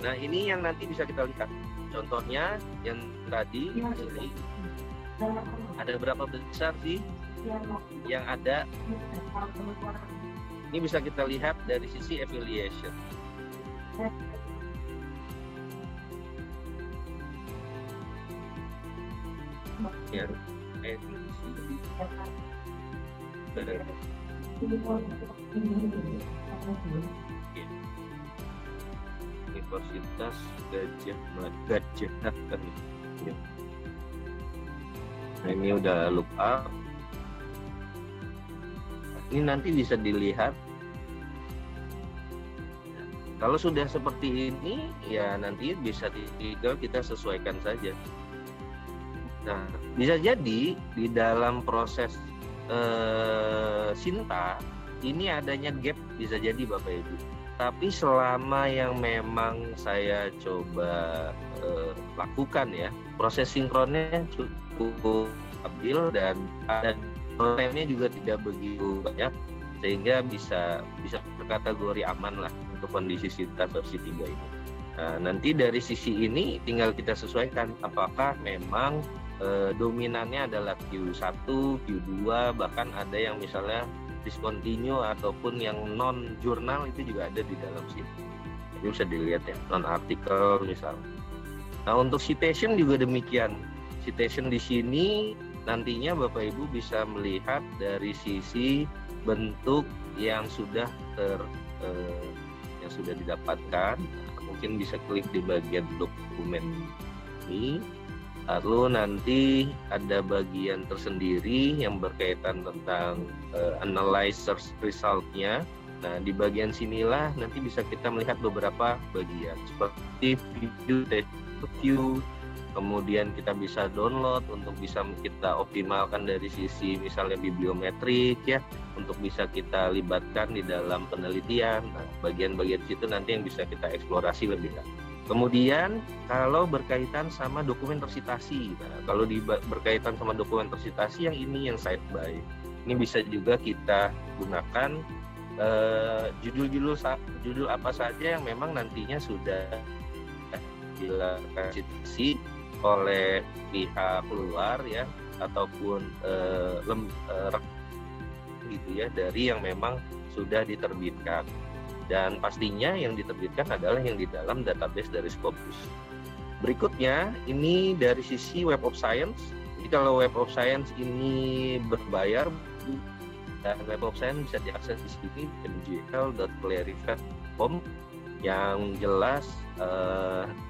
Speaker 2: Nah, ini yang nanti bisa kita lihat. Contohnya yang tadi ini ada berapa besar sih yang ada. Ini bisa kita lihat dari sisi affiliation. Ya, Universitas Gajah Mada. Nah, ini udah look up. Ini nanti bisa dilihat. Kalau sudah seperti ini, ya nanti bisa tinggal kita sesuaikan saja. Nah, bisa jadi di dalam proses Sinta ini adanya gap, bisa jadi Bapak Ibu. Tapi selama yang memang saya coba lakukan ya, proses sinkronnya cukup stabil dan time-nya juga tidak begitu banyak, sehingga bisa berkategori aman lah untuk kondisi Sinta versi 3 ini. Nah, nanti dari sisi ini tinggal kita sesuaikan apakah memang dominannya adalah Q1, Q2, bahkan ada yang misalnya discontinue ataupun yang non jurnal itu juga ada di dalam sini. Jadi bisa dilihat ya, non artikel misalnya. Nah, untuk citation juga demikian. Citation di sini nantinya Bapak Ibu bisa melihat dari sisi bentuk yang sudah didapatkan. Mungkin bisa klik di bagian dokumen ini. Lalu nanti ada bagian tersendiri yang berkaitan tentang analysis result-nya. Nah, di bagian sinilah nanti bisa kita melihat beberapa bagian seperti view, kemudian kita bisa download untuk bisa kita optimalkan dari sisi misalnya bibliometrik ya, untuk bisa kita libatkan di dalam penelitian. Nah, bagian-bagian situ nanti yang bisa kita eksplorasi lebih lanjut. Kemudian kalau berkaitan sama dokumen tersitasi, nah kalau berkaitan sama dokumen tersitasi yang ini yang side by. Ini bisa juga kita gunakan judul apa saja yang memang nantinya sudah dilakukan oleh pihak luar ya, ataupun gitu ya, dari yang memang sudah diterbitkan. Dan pastinya yang diterbitkan adalah yang di dalam database dari Scopus. Berikutnya ini dari sisi Web of Science. Jadi kalau Web of Science ini berbayar, dan Web of Science bisa diakses di sini mgl.clarivate.com. Yang jelas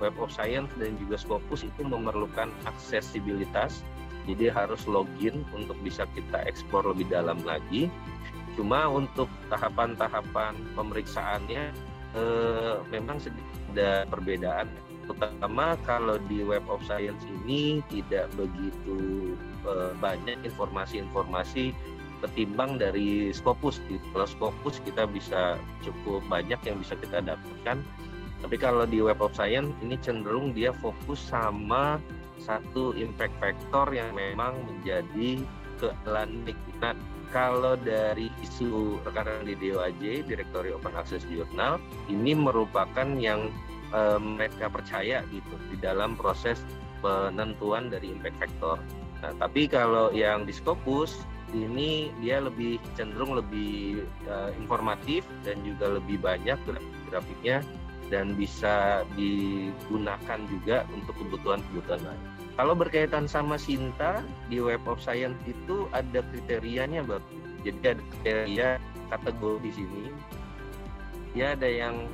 Speaker 2: Web of Science dan juga Scopus itu memerlukan aksesibilitas, jadi harus login untuk bisa kita eksplor lebih dalam lagi. Cuma untuk tahapan-tahapan pemeriksaannya memang sedikit ada perbedaan, terutama kalau di Web of Science ini tidak begitu banyak informasi-informasi ketimbang dari Scopus. Kalau Scopus kita bisa cukup banyak yang bisa kita dapatkan, tapi kalau di Web of Science ini cenderung dia fokus sama satu impact factor yang memang menjadi keandalan. Nah, kalau dari isu rekan di DOAJ, Directory Open Access Journal, ini merupakan yang mereka percaya gitu di dalam proses penentuan dari impact factor. Nah, tapi kalau yang di Scopus ini dia lebih cenderung lebih informatif dan juga lebih banyak grafiknya dan bisa digunakan juga untuk kebutuhan-kebutuhan lain. Kalau berkaitan sama Sinta di Web of Science itu ada kriterianya, Bapak. Jadi ada kriteria kategori di sini. Ya ada yang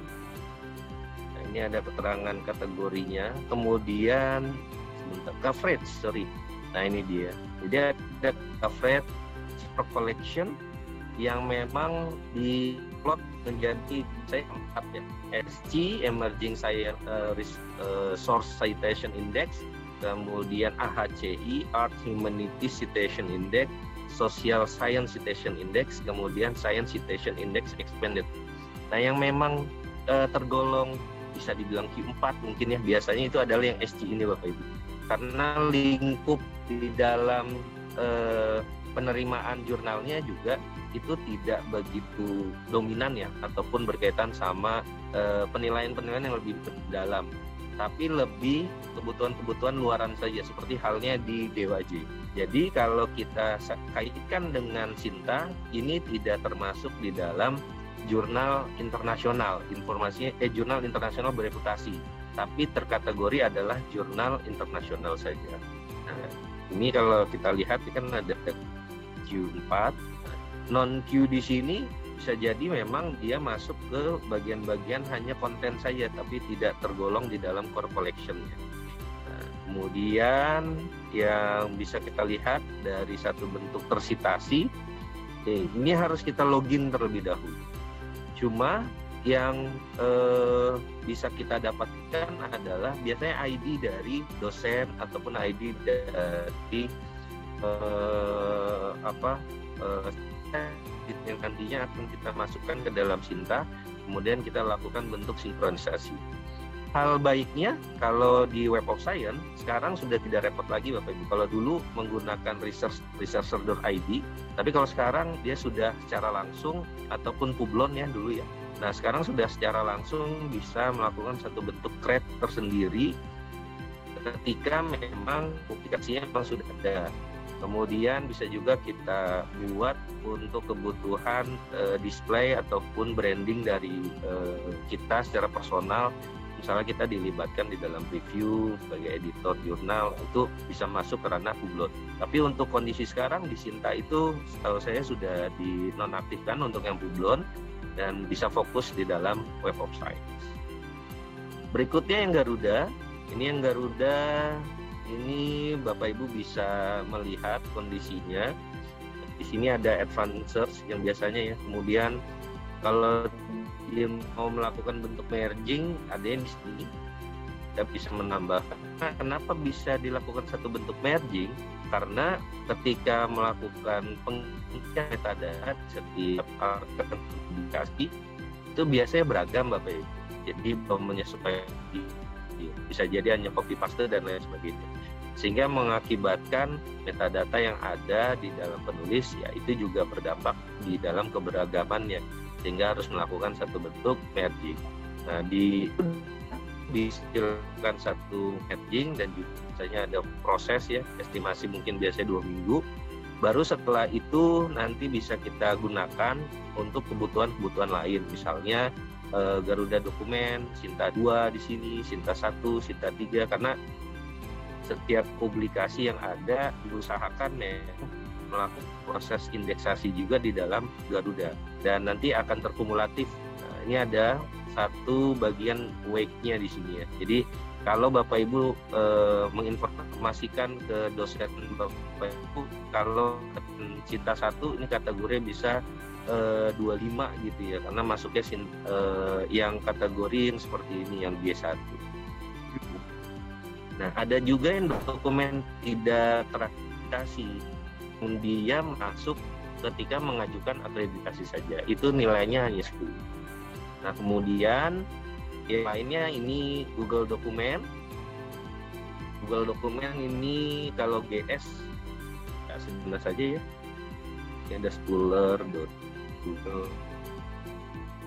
Speaker 2: ini ada keterangan kategorinya, kemudian coverage, Nah ini dia. Jadi ada coverage per collection yang memang diplot menjadi saya 4 ya. SC Emerging Science Source Citation Index, kemudian AHCI Art Humanity Citation Index, Social Science Citation Index, kemudian Science Citation Index Expanded. Nah yang memang tergolong bisa dibilang Q4 mungkin ya, biasanya itu adalah yang SC ini Bapak Ibu, karena lingkup di dalam penerimaan jurnalnya juga itu tidak begitu dominan ya, ataupun berkaitan sama penilaian-penilaian yang lebih dalam, tapi lebih kebutuhan-kebutuhan luaran saja, seperti halnya di DOAJ. Jadi kalau kita kaitkan dengan Sinta, ini tidak termasuk di dalam jurnal internasional, jurnal internasional bereputasi, tapi terkategori adalah jurnal internasional saja. Nah, ini kalau kita lihat kan ada Q4, non Q di sini bisa jadi memang dia masuk ke bagian-bagian hanya konten saja, tapi tidak tergolong di dalam core collection-nya. Nah, kemudian yang bisa kita lihat dari satu bentuk tersitasi, ini harus kita login terlebih dahulu. Cuma yang bisa kita dapatkan adalah biasanya ID dari dosen ataupun ID dari yang nantinya akan kita masukkan ke dalam Sinta, kemudian kita lakukan bentuk sinkronisasi. Hal baiknya kalau di Web of Science sekarang sudah tidak repot lagi Bapak Ibu. Kalau dulu menggunakan researcher.id, tapi kalau sekarang dia sudah secara langsung ataupun Publon ya dulu ya. Nah sekarang sudah secara langsung bisa melakukan satu bentuk thread tersendiri ketika memang publikasinya memang sudah ada. Kemudian bisa juga kita buat untuk kebutuhan display ataupun branding dari kita secara personal. Misalnya kita dilibatkan di dalam review sebagai editor jurnal, itu bisa masuk ke ranah Publon. Tapi untuk kondisi sekarang di Sinta itu setahu saya sudah dinonaktifkan untuk yang Publon dan bisa fokus di dalam Web of Science. Berikutnya yang Garuda. Ini Bapak Ibu bisa melihat kondisinya. Di sini ada advanced search yang biasanya ya. Kemudian kalau dia mau melakukan bentuk merging, ada yang di sini kita bisa menambahkan. Nah, kenapa bisa dilakukan satu bentuk merging? Karena ketika melakukan pengisian metadata setiap publikasi itu biasanya beragam Bapak Ibu. Jadi menyesuaikan, bisa jadi hanya copy paste dan lain sebagainya. sehingga mengakibatkan metadata yang ada di dalam penulis ya itu juga berdampak di dalam keberagamannya, sehingga harus melakukan satu bentuk merging. Nah, dihasilkan satu merging dan juga biasanya ada proses ya, estimasi mungkin biasanya 2 minggu. Baru setelah itu nanti bisa kita gunakan untuk kebutuhan-kebutuhan lain, misalnya Garuda Dokumen, Sinta 2 di sini, Sinta 1, Sinta 3, karena setiap publikasi yang ada diusahakan melakukan proses indeksasi juga di dalam Garuda dan nanti akan terkumulatif. Nah, ini ada satu bagian wake-nya di sini ya. Jadi kalau Bapak Ibu menginformasikan ke dosen Bapak Ibu, kalau Sinta 1 ini kategori bisa 25 gitu ya, karena masuknya yang kategori yang seperti ini, yang B1. Nah, ada juga yang dokumen tidak terakreditasi, dia masuk ketika mengajukan akreditasi saja, itu nilainya hanya 10. Nah, kemudian yang lainnya ini Google Dokumen. Google Dokumen ini kalau GS ya sebenarnya saja ya. Ini ada Scholar, Google.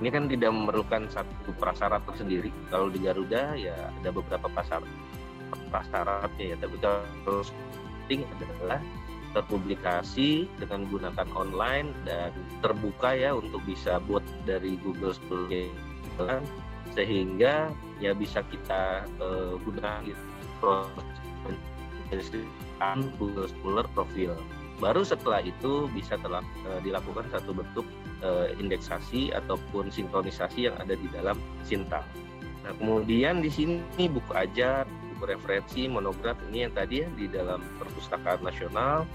Speaker 2: Ini kan tidak memerlukan satu prasyarat tersendiri. Kalau di Garuda ya ada beberapa prasyaratnya ya, tapi kalau penting adalah terpublikasi dengan menggunakan online dan terbuka ya untuk bisa buat dari Google Scholar, sehingga ya bisa kita gunakan gitu Google Scholar profil. Baru setelah itu bisa dilakukan satu bentuk indeksasi ataupun sinkronisasi yang ada di dalam Sinta. Nah, kemudian di sini buku ajar, buku referensi, monograf ini yang tadi ya di dalam Perpustakaan Nasional,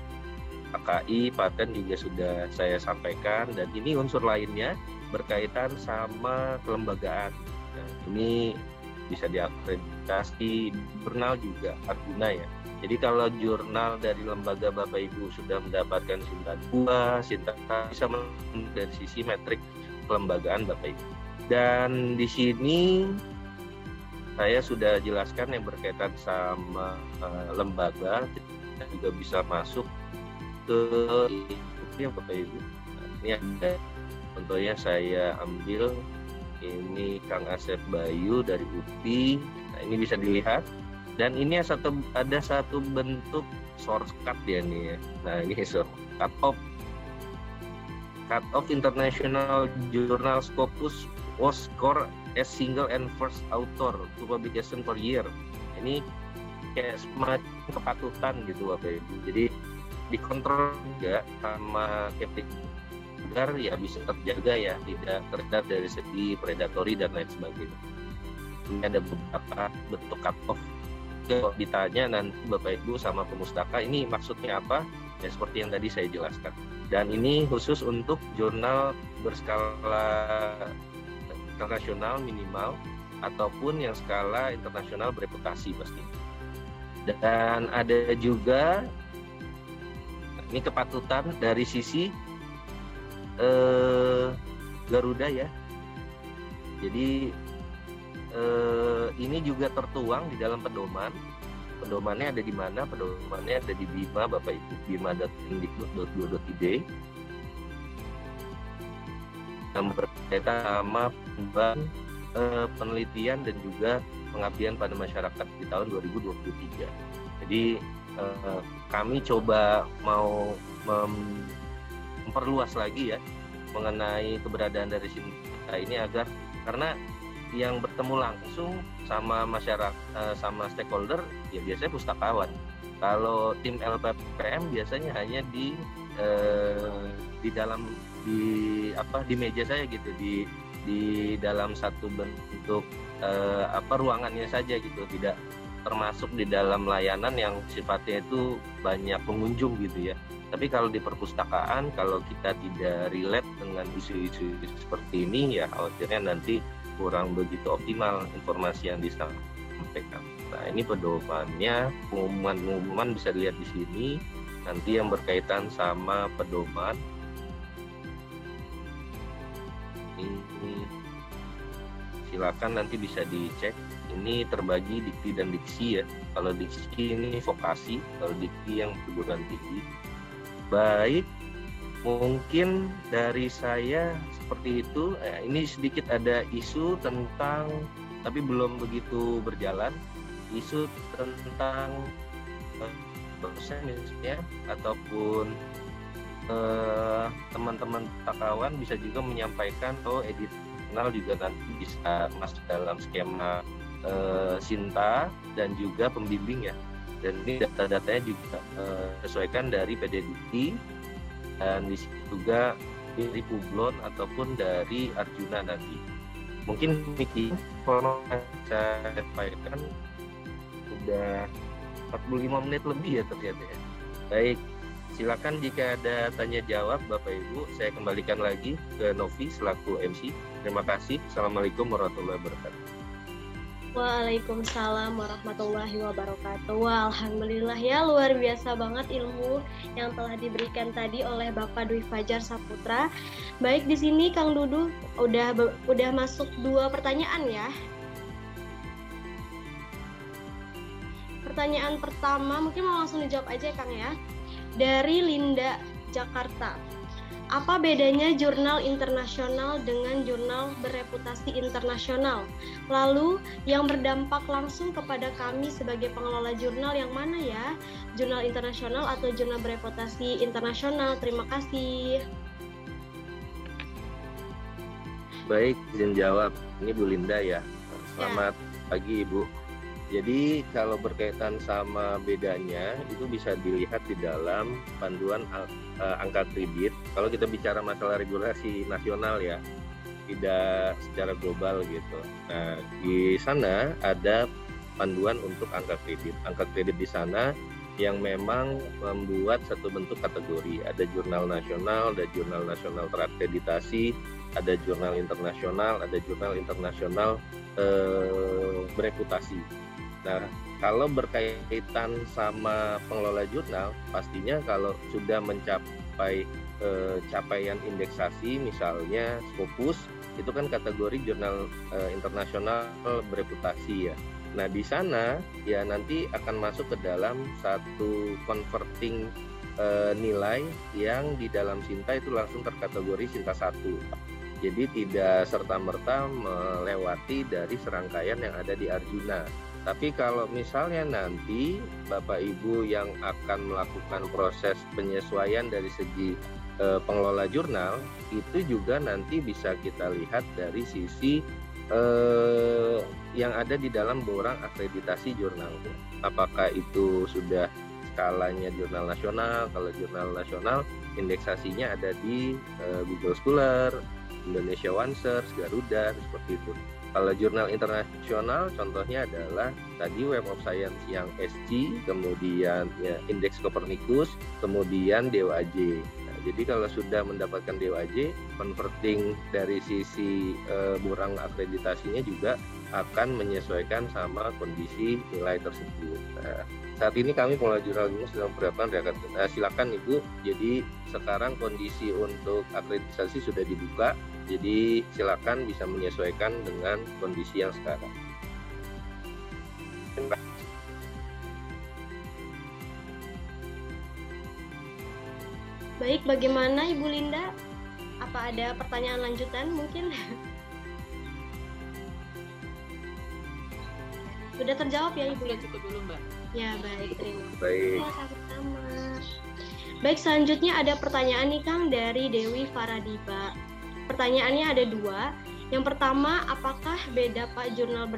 Speaker 2: KKI, paten juga sudah saya sampaikan, dan ini unsur lainnya berkaitan sama kelembagaan. Nah, ini bisa diakreditasi, jurnal juga Arjuna ya. Jadi kalau jurnal dari lembaga Bapak Ibu sudah mendapatkan Sinta 2, Sinta bisa dari sisi metrik kelembagaan Bapak Ibu. Dan di sini saya sudah jelaskan yang berkaitan sama lembaga, kita juga bisa masuk ke ini Bapak Ibu. Nah, ini ada contohnya saya ambil ini Kang Asep Bayu dari UPI. Nah, ini bisa dilihat. Dan ini ada satu bentuk source cut ya nih ya. Nah, ini source cut of International Journal Scopus was score as single and first author to publication per year. Ini kayak semacam kepatutan gitu Bapak Ibu. Jadi dikontrol juga sama Keptik agar ya bisa terjaga ya, tidak terhindar dari segi predatori dan lain sebagainya. Ini ada beberapa bentuk cut off. Kalau ditanya nanti Bapak Ibu sama pemustaka ini maksudnya apa? Ya seperti yang tadi saya jelaskan. Dan ini khusus untuk jurnal berskala nasional minimal ataupun yang skala internasional bereputasi pasti. Dan ada juga ini kepatutan dari sisi Garuda ya. Jadi ini juga tertuang di dalam pedoman. Pedomannya ada di mana? Pedomannya ada di BIMA Bapak Ibu, bima.kemdikbud.go.id, yang berkaitan sama penelitian dan juga pengabdian pada masyarakat di tahun 2023. Jadi kami coba mau memperluas lagi ya mengenai keberadaan dari Sinta ini agar karena yang bertemu langsung sama masyarakat, sama stakeholder ya biasanya pustakawan. Kalau tim LPPM biasanya hanya di dalam di meja saya gitu, di dalam satu bentuk ruangannya saja gitu, tidak termasuk di dalam layanan yang sifatnya itu banyak pengunjung gitu ya. Tapi kalau di perpustakaan, kalau kita tidak relate dengan isu-isu seperti ini ya khawatirnya nanti kurang begitu optimal informasi yang disampaikan. Nah, ini pedomannya, pengumuman bisa dilihat di sini. Nanti yang berkaitan sama pedoman ini silakan nanti bisa dicek. Ini terbagi dikti dan diksi ya. Kalau diksi ini vokasi, kalau diksi yang perguruan tinggi. Baik, mungkin dari saya seperti itu. Ini sedikit ada isu tentang, tapi belum begitu berjalan, isu tentang dosen misalnya, ataupun teman-teman pustakawan bisa juga menyampaikan editorial juga nanti bisa masuk dalam skema Sinta dan juga pembimbing ya. Dan ini data-datanya juga sesuaikan dari PDDI dan di situ juga dari Publon ataupun dari Arjuna nanti. Mungkin ini kalau saya sampaikan sudah 45 menit lebih ya ternyata ya. Baik, silakan jika ada tanya jawab Bapak Ibu, saya kembalikan lagi ke Novi selaku MC. Terima kasih. Assalamualaikum warahmatullahi wabarakatuh.
Speaker 1: Waalaikumsalam warahmatullahi wabarakatuh. Wah, alhamdulillah ya, luar biasa banget ilmu yang telah diberikan tadi oleh Bapak Dwi Fajar Saputra. Baik, di sini Kang Dudu udah masuk 2 pertanyaan ya. Pertanyaan pertama mungkin mau langsung dijawab aja ya Kang ya. Dari Linda Jakarta. Apa bedanya jurnal internasional dengan jurnal bereputasi internasional? Lalu, yang berdampak langsung kepada kami sebagai pengelola jurnal yang mana ya? Jurnal internasional atau jurnal bereputasi internasional? Terima kasih.
Speaker 2: Baik, izin jawab. Ini Bu Linda ya. Selamat pagi Ibu. Jadi kalau berkaitan sama bedanya itu bisa dilihat di dalam panduan angka kredit. Kalau kita bicara masalah regulasi nasional ya, tidak secara global gitu. Nah, di sana ada panduan untuk angka kredit. Angka kredit di sana yang memang membuat satu bentuk kategori. Ada jurnal nasional, ada jurnal nasional terakreditasi, ada jurnal internasional, ada jurnal internasional bereputasi. Nah, kalau berkaitan sama pengelola jurnal, pastinya kalau sudah mencapai capaian indeksasi, misalnya Scopus, itu kan kategori jurnal internasional bereputasi ya. Nah, di sana ya nanti akan masuk ke dalam satu converting nilai yang di dalam Sinta itu langsung terkategori Sinta 1. Jadi tidak serta-merta melewati dari serangkaian yang ada di Arjuna. Tapi kalau misalnya nanti Bapak Ibu yang akan melakukan proses penyesuaian dari segi pengelola jurnal, itu juga nanti bisa kita lihat dari sisi yang ada di dalam borang akreditasi jurnal. Apakah itu sudah skalanya jurnal nasional? Kalau jurnal nasional indeksasinya ada di Google Scholar, Indonesia OneSearch, Garuda, seperti itu. Kalau jurnal internasional contohnya adalah tadi Web of Science yang SG, kemudian ya, Indeks Copernicus, kemudian DOAJ. Nah, jadi kalau sudah mendapatkan DOAJ, converting dari sisi borang akreditasinya juga akan menyesuaikan sama kondisi nilai tersebut. Nah, saat ini kami pengelola jurnal ini sedang mempersiapkan silakan Ibu. Jadi sekarang kondisi untuk akreditasi sudah dibuka. Jadi silakan bisa menyesuaikan dengan kondisi yang sekarang.
Speaker 1: Baik, bagaimana Ibu Linda? Apa ada pertanyaan lanjutan mungkin? Sudah terjawab ya Ibu?
Speaker 3: Cukup dulu Mbak.
Speaker 1: Ya, baik, terima kasih.
Speaker 2: Baik.
Speaker 1: Sama-sama. Baik, selanjutnya ada pertanyaan nih Kang dari Dewi Faradiba. Pertanyaannya ada 2. Yang pertama, apakah beda Pak jurnal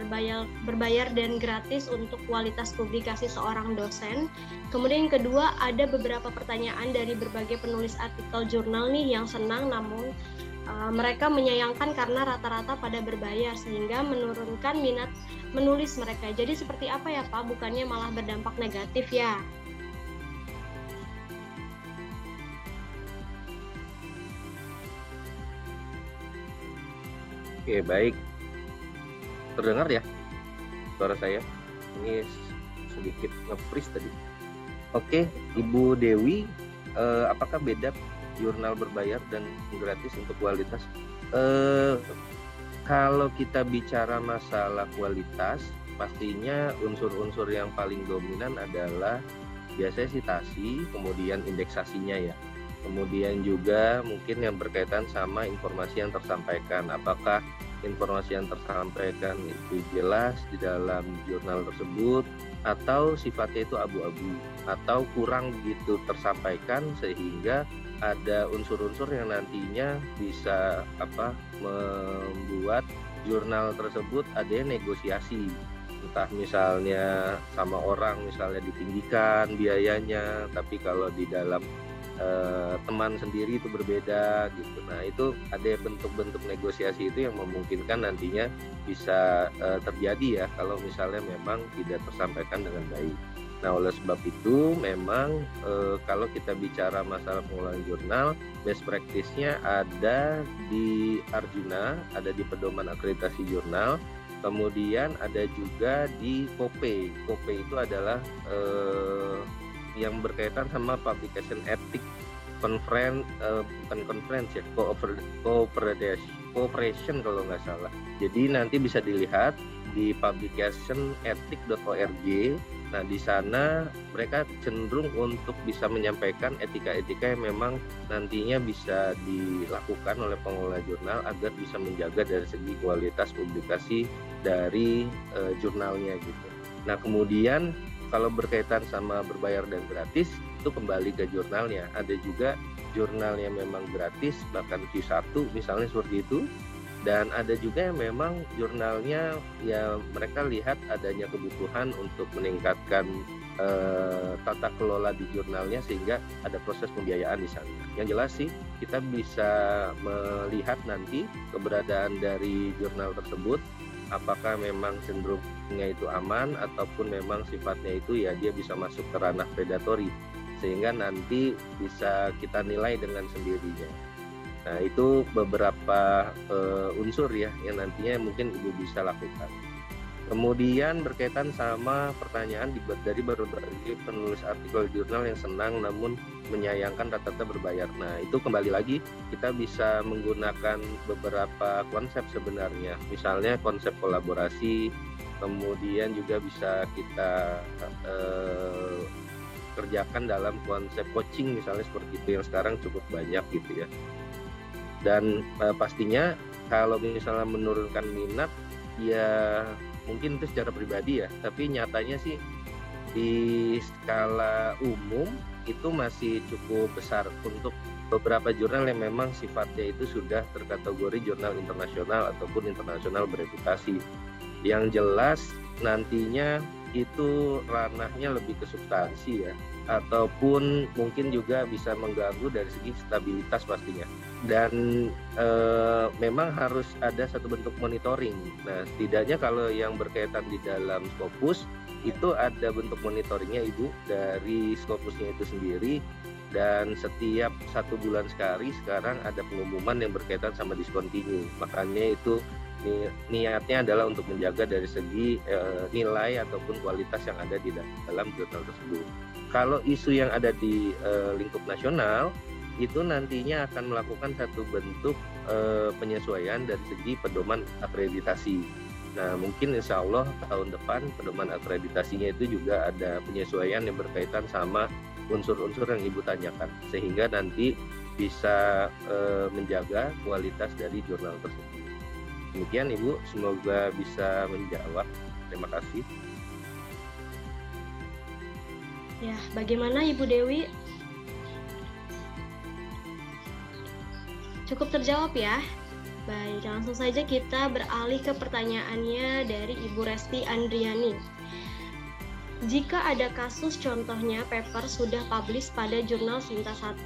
Speaker 1: berbayar dan gratis untuk kualitas publikasi seorang dosen? Kemudian yang kedua, ada beberapa pertanyaan dari berbagai penulis artikel jurnal nih yang senang namun mereka menyayangkan karena rata-rata pada berbayar sehingga menurunkan minat menulis mereka. Jadi seperti apa ya Pak? Bukannya malah berdampak negatif ya?
Speaker 2: Oke, baik. Terdengar ya suara saya? Ini sedikit nge-freeze tadi. Oke, Ibu Dewi, apakah beda jurnal berbayar dan gratis untuk kualitas? Kalau kita bicara masalah kualitas, pastinya unsur-unsur yang paling dominan adalah biasanya citasi, kemudian indeksasinya ya. Kemudian juga mungkin yang berkaitan sama informasi yang tersampaikan. Apakah informasi yang tersampaikan itu jelas di dalam jurnal tersebut, atau sifatnya itu abu-abu, atau kurang begitu tersampaikan sehingga ada unsur-unsur yang nantinya bisa membuat jurnal tersebut ada negosiasi, entah misalnya sama orang misalnya ditinggikan biayanya, tapi kalau di dalam teman sendiri itu berbeda gitu. Nah itu ada bentuk-bentuk negosiasi itu yang memungkinkan nantinya bisa terjadi ya kalau misalnya memang tidak tersampaikan dengan baik. Nah oleh sebab itu memang kalau kita bicara masalah pengelolaan jurnal, best practice-nya ada di Arjuna, ada di pedoman akreditasi jurnal, kemudian ada juga di KOPE. KOPE itu adalah yang berkaitan sama publication ethic bukan conference ya, cooperation kalau nggak salah. Jadi nanti bisa dilihat di publicationethic.org. Nah di sana mereka cenderung untuk bisa menyampaikan etika-etika yang memang nantinya bisa dilakukan oleh pengelola jurnal agar bisa menjaga dari segi kualitas publikasi dari jurnalnya gitu. Nah kemudian kalau berkaitan sama berbayar dan gratis, itu kembali ke jurnalnya. Ada juga jurnal yang memang gratis, bahkan Q1 misalnya seperti itu. Dan ada juga yang memang jurnalnya ya mereka lihat adanya kebutuhan untuk meningkatkan tata kelola di jurnalnya sehingga ada proses pembiayaan di sana. Yang jelas sih kita bisa melihat nanti keberadaan dari jurnal tersebut, apakah memang cenderungnya itu aman ataupun memang sifatnya itu ya dia bisa masuk ke ranah predatory sehingga nanti bisa kita nilai dengan sendirinya. Nah itu beberapa unsur ya yang nantinya mungkin Ibu bisa lakukan. Kemudian berkaitan sama pertanyaan dari berbagai penulis artikel jurnal yang senang namun menyayangkan rata-rata berbayar. Nah itu kembali lagi kita bisa menggunakan beberapa konsep sebenarnya. Misalnya konsep kolaborasi, kemudian juga bisa kita kerjakan dalam konsep coaching misalnya seperti itu yang sekarang cukup banyak gitu ya. Dan pastinya kalau misalnya menurunkan minat ya mungkin itu secara pribadi ya, tapi nyatanya sih di skala umum itu masih cukup besar untuk beberapa jurnal yang memang sifatnya itu sudah terkategori jurnal internasional ataupun internasional bereputasi. Yang jelas nantinya itu ranahnya lebih ke substansi ya, ataupun mungkin juga bisa mengganggu dari segi stabilitas pastinya. Dan memang harus ada satu bentuk monitoring. Nah setidaknya kalau yang berkaitan di dalam Scopus itu ada bentuk monitoringnya Ibu dari Scopusnya itu sendiri, dan setiap 1 bulan sekali sekarang ada pengumuman yang berkaitan sama discontinue. Makanya itu niatnya adalah untuk menjaga dari segi nilai ataupun kualitas yang ada di dalam jurnal tersebut. Kalau isu yang ada di lingkup nasional itu nantinya akan melakukan satu bentuk penyesuaian dari segi pedoman akreditasi. Nah mungkin insya Allah tahun depan pedoman akreditasinya itu juga ada penyesuaian yang berkaitan sama unsur-unsur yang Ibu tanyakan, sehingga nanti bisa menjaga kualitas dari jurnal tersebut. Demikian Ibu, semoga bisa menjawab. Terima kasih.
Speaker 1: Ya, bagaimana Ibu Dewi? Cukup terjawab ya? Baik, langsung saja kita beralih ke pertanyaannya dari Ibu Resti Andriani. Jika ada kasus contohnya paper sudah publish pada jurnal Sinta 1,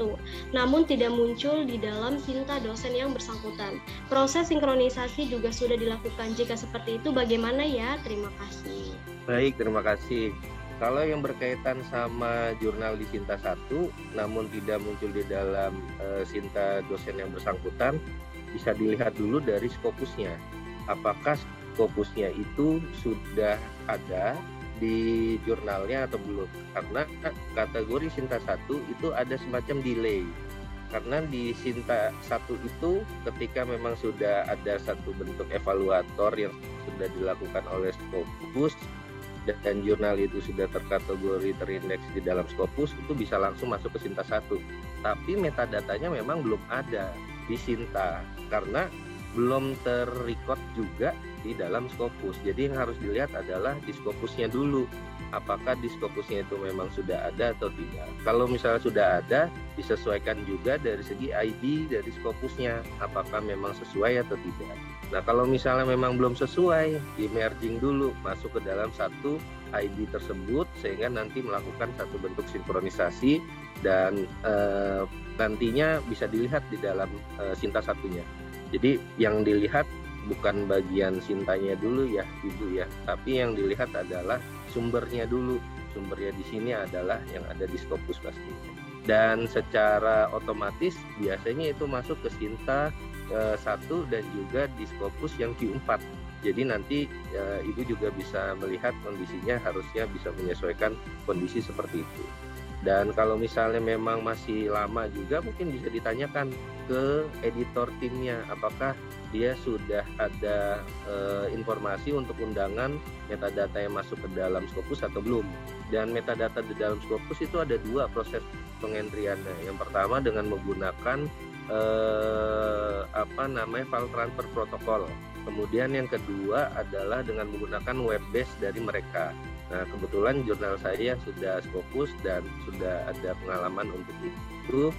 Speaker 1: namun tidak muncul di dalam Sinta dosen yang bersangkutan, proses sinkronisasi juga sudah dilakukan. Jika seperti itu bagaimana ya? Terima kasih.
Speaker 2: Baik, terima kasih. Kalau yang berkaitan sama jurnal di Sinta 1, namun tidak muncul di dalam Sinta dosen yang bersangkutan, bisa dilihat dulu dari Scopusnya. Apakah Scopusnya itu sudah ada di jurnalnya atau belum? Karena kategori Sinta 1 itu ada semacam delay. Karena di Sinta 1 itu ketika memang sudah ada satu bentuk evaluator yang sudah dilakukan oleh Scopus dan jurnal itu sudah terkategori terindeks di dalam Scopus, itu bisa langsung masuk ke Sinta 1. Tapi metadatanya memang belum ada di Sinta karena belum terrecord juga di dalam Scopus. Jadi yang harus dilihat adalah di Scopusnya dulu. Apakah di Scopusnya itu memang sudah ada atau tidak. Kalau misalnya sudah ada, disesuaikan juga dari segi ID dari Scopusnya. Apakah memang sesuai atau tidak. Nah kalau misalnya memang belum sesuai, di merging dulu, masuk ke dalam satu ID tersebut, sehingga nanti melakukan satu bentuk sinkronisasi dan nantinya bisa dilihat di dalam Sinta 1-nya. Jadi yang dilihat bukan bagian Sintanya dulu ya Ibu ya, tapi yang dilihat adalah sumbernya dulu. Sumbernya di sini adalah yang ada di Scopus pastinya. Dan secara otomatis biasanya itu masuk ke Sinta 1 dan juga di Scopus yang Q4. Jadi nanti Ibu juga bisa melihat kondisinya, harusnya bisa menyesuaikan kondisi seperti itu. Dan kalau misalnya memang masih lama juga, mungkin bisa ditanyakan ke editor timnya, apakah dia sudah ada informasi untuk undangan metadata yang masuk ke dalam Scopus atau belum. Dan metadata di dalam Scopus itu ada 2 proses pengentriannya. Yang pertama dengan menggunakan file transfer protokol. Kemudian yang kedua adalah dengan menggunakan web base dari mereka. Nah, kebetulan jurnal saya sudah Scopus dan sudah ada pengalaman untuk itu.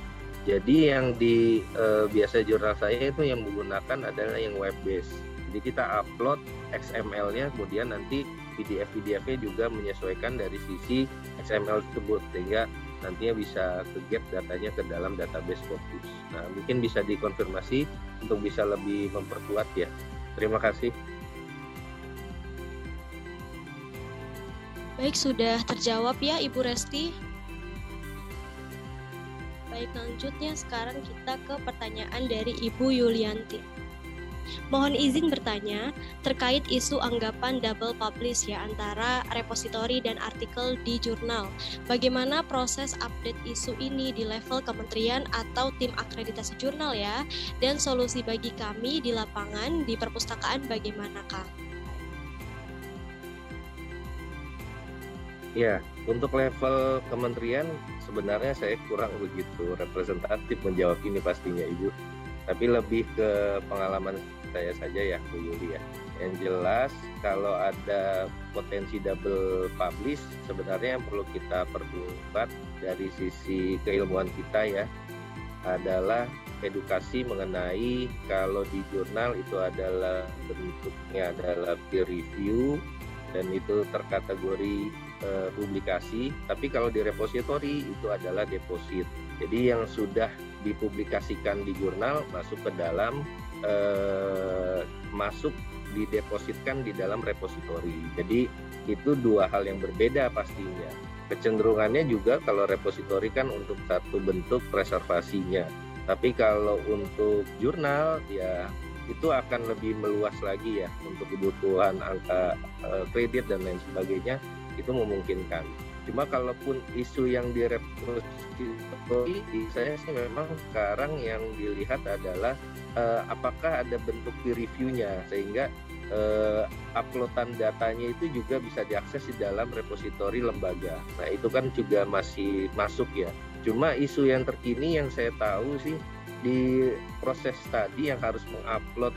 Speaker 2: Jadi yang di biasa jurnal saya itu yang menggunakan adalah yang web base. Jadi kita upload XML-nya, kemudian nanti PDF-nya juga menyesuaikan dari sisi XML tersebut, sehingga nantinya bisa ke-get datanya ke dalam database Scopus. Nah, mungkin bisa dikonfirmasi untuk bisa lebih memperkuat ya. Terima kasih.
Speaker 1: Baik, sudah terjawab ya Ibu Resti. Baik, selanjutnya sekarang kita ke pertanyaan dari Ibu Yulianti. Mohon izin bertanya terkait isu anggapan double publish ya antara repositori dan artikel di jurnal. Bagaimana proses update isu ini di level kementerian atau tim akreditasi jurnal ya? Dan solusi bagi kami di lapangan di perpustakaan bagaimanakah?
Speaker 2: Ya, untuk level kementerian sebenarnya saya kurang begitu representatif menjawab ini pastinya Ibu. Tapi lebih ke pengalaman saya saja ya Bu Yuli ya. Yang jelas kalau ada potensi double publish sebenarnya yang perlu kita perkuat dari sisi keilmuan kita ya adalah edukasi mengenai kalau di jurnal itu adalah bentuknya adalah peer review dan itu terkategori publikasi, tapi kalau di repositori itu adalah deposit. Jadi yang sudah dipublikasikan di jurnal masuk ke dalam didepositkan di dalam repositori. Jadi itu 2 hal yang berbeda pastinya. Kecenderungannya juga kalau repositori kan untuk satu bentuk preservasinya. Tapi kalau untuk jurnal ya itu akan lebih meluas lagi ya untuk kebutuhan angka kredit dan lain sebagainya, itu memungkinkan. Cuma kalaupun isu yang direpositori, saya sih memang sekarang yang dilihat adalah apakah ada bentuk peer review-nya sehingga uploadan datanya itu juga bisa diakses di dalam repositori lembaga. Nah itu kan juga masih masuk ya. Cuma isu yang terkini yang saya tahu sih di proses tadi yang harus mengupload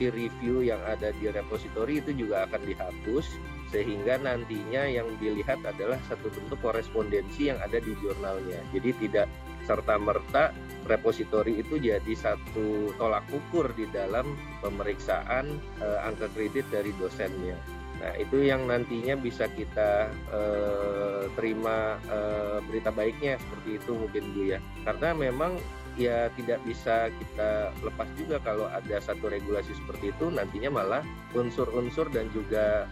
Speaker 2: peer review yang ada di repositori itu juga akan dihapus, sehingga nantinya yang dilihat adalah satu bentuk korespondensi yang ada di jurnalnya. Jadi tidak serta-merta repositori itu jadi satu tolak ukur di dalam pemeriksaan angka kredit dari dosennya. Nah itu yang nantinya bisa kita terima berita baiknya seperti itu mungkin Bu ya. Karena memang ya tidak bisa kita lepas juga kalau ada satu regulasi seperti itu nantinya malah unsur-unsur dan juga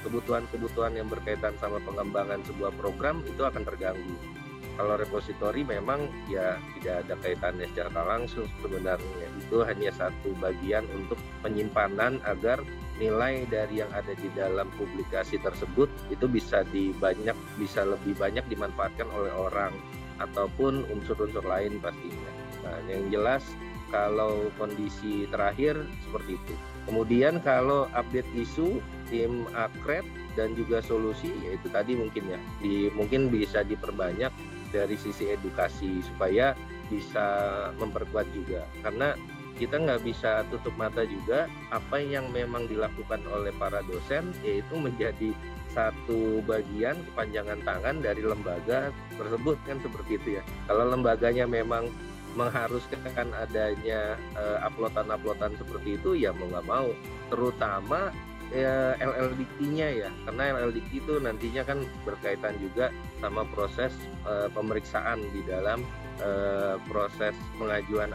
Speaker 2: kebutuhan-kebutuhan yang berkaitan sama pengembangan sebuah program itu akan terganggu. Kalau repositori memang ya tidak ada kaitannya secara langsung sebenarnya. Itu hanya satu bagian untuk penyimpanan agar nilai dari yang ada di dalam publikasi tersebut itu bisa lebih banyak dimanfaatkan oleh orang. ataupun unsur-unsur lain pastinya. Nah, yang jelas kalau kondisi terakhir seperti itu. Kemudian kalau update isu, tim Akrab dan juga solusi, yaitu tadi mungkin ya, mungkin bisa diperbanyak dari sisi edukasi supaya bisa memperkuat juga. Karena kita nggak bisa tutup mata juga apa yang memang dilakukan oleh para dosen, yaitu menjadi satu bagian kepanjangan tangan dari lembaga tersebut kan seperti itu ya. Kalau lembaganya memang mengharuskan adanya uploadan seperti itu ya mau nggak mau, terutama LLDK-nya ya, karena LLDK itu nantinya kan berkaitan juga sama proses pemeriksaan di dalam proses pengajuan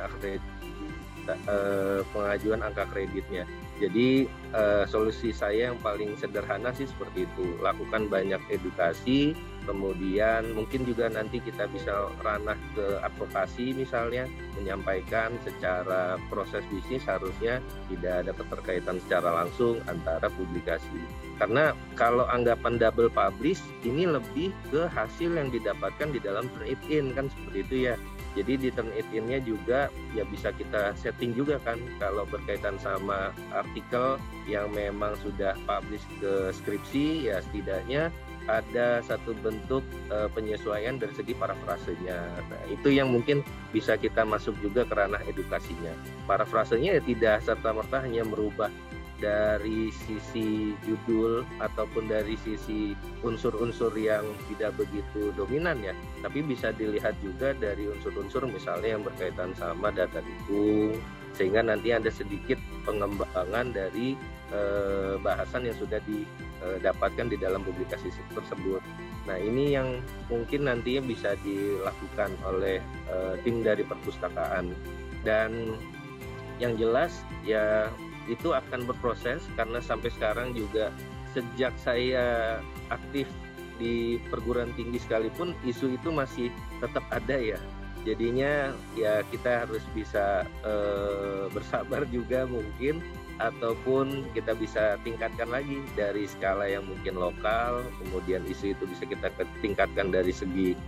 Speaker 2: angka kreditnya. Jadi solusi saya yang paling sederhana sih seperti itu, lakukan banyak edukasi, kemudian mungkin juga nanti kita bisa ranah ke advokasi misalnya, menyampaikan secara proses bisnis harusnya tidak ada keterkaitan secara langsung antara publikasi. Karena kalau anggapan double publish ini lebih ke hasil yang didapatkan di dalam turn it in kan seperti itu ya. Jadi di turn it in-nya juga ya bisa kita setting juga kan, kalau berkaitan sama artikel yang memang sudah publish ke skripsi ya setidaknya ada satu bentuk penyesuaian dari segi parafrasenya. Nah, itu yang mungkin bisa kita masuk juga ke ranah edukasinya. Parafrasenya ya tidak serta-merta hanya merubah dari sisi judul ataupun dari sisi unsur-unsur yang tidak begitu dominan ya, tapi bisa dilihat juga dari unsur-unsur misalnya yang berkaitan sama data dukung, sehingga nanti ada sedikit pengembangan dari bahasan yang sudah didapatkan di dalam publikasi tersebut. Nah, ini yang mungkin nantinya bisa dilakukan oleh tim dari perpustakaan, dan yang jelas ya itu akan berproses, karena sampai sekarang juga sejak saya aktif di perguruan tinggi sekalipun isu itu masih tetap ada ya. Jadinya ya kita harus bisa bersabar juga mungkin, ataupun kita bisa tingkatkan lagi dari skala yang mungkin lokal, kemudian isu itu bisa kita tingkatkan dari segi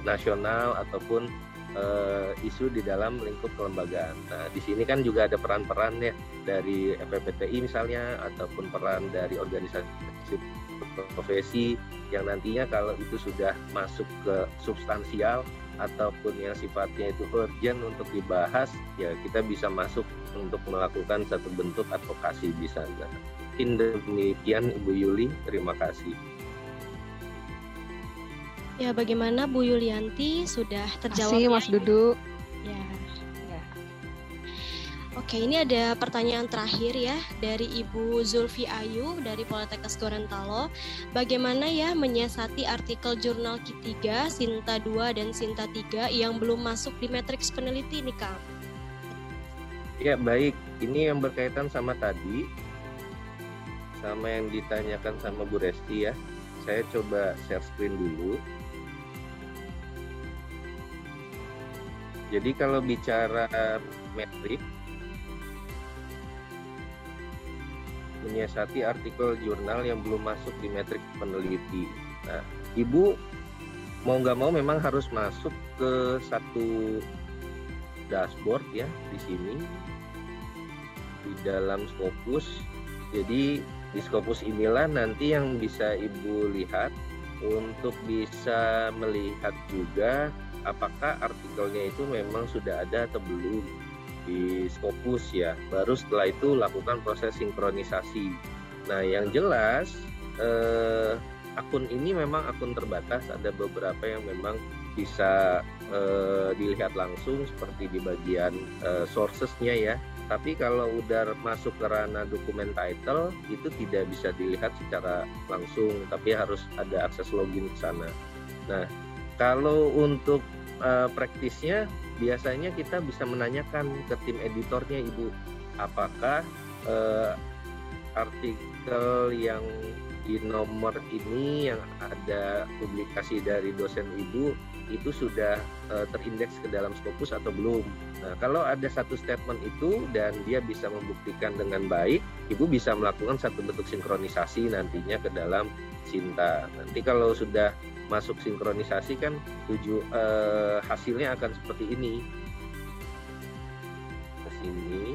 Speaker 2: nasional ataupun isu di dalam lingkup kelembagaan. Nah, di sini kan juga ada peran-peran ya dari FPPTI misalnya, ataupun peran dari organisasi profesi yang nantinya kalau itu sudah masuk ke substansial ataupun yang sifatnya itu urgent untuk dibahas, ya kita bisa masuk untuk melakukan satu bentuk advokasi di sana. Demikian Ibu Yuli, terima kasih.
Speaker 1: Ya, bagaimana Bu Yulianti, sudah terjawab ya?
Speaker 4: Mas Dudu.
Speaker 1: Ya. Oke, ini ada pertanyaan terakhir ya dari Ibu Zulfi Ayu dari Politekkes Gorontalo. Bagaimana ya menyiasati artikel jurnal Q3, Sinta 2 dan Sinta 3 yang belum masuk di matriks peneliti nih, Kang?
Speaker 2: Ya, baik. Ini yang berkaitan sama tadi, sama yang ditanyakan sama Bu Resti ya. Saya coba share screen dulu. Jadi kalau bicara metrik, menyiasati artikel jurnal yang belum masuk di metrik peneliti. Nah, Ibu mau nggak mau memang harus masuk ke satu dashboard ya di sini, di dalam Scopus. Jadi di Scopus inilah nanti yang bisa Ibu lihat untuk bisa melihat juga apakah artikelnya itu memang sudah ada atau belum di Scopus ya. Baru setelah itu lakukan proses sinkronisasi. Nah, yang jelas akun ini memang akun terbatas, ada beberapa yang memang bisa dilihat langsung seperti di bagian sources-nya ya. Tapi kalau udah masuk ke ranah dokumen title itu tidak bisa dilihat secara langsung, tapi harus ada akses login ke sana. Nah, kalau untuk praktisnya biasanya kita bisa menanyakan ke tim editornya Ibu, apakah artikel yang di nomor ini yang ada publikasi dari dosen Ibu itu sudah terindeks ke dalam Scopus atau belum. Nah, kalau ada satu statement itu dan dia bisa membuktikan dengan baik, Ibu bisa melakukan satu bentuk sinkronisasi nantinya ke dalam Sinta. Nanti kalau sudah masuk sinkronisasi kan hasilnya akan seperti ini. Ke sini.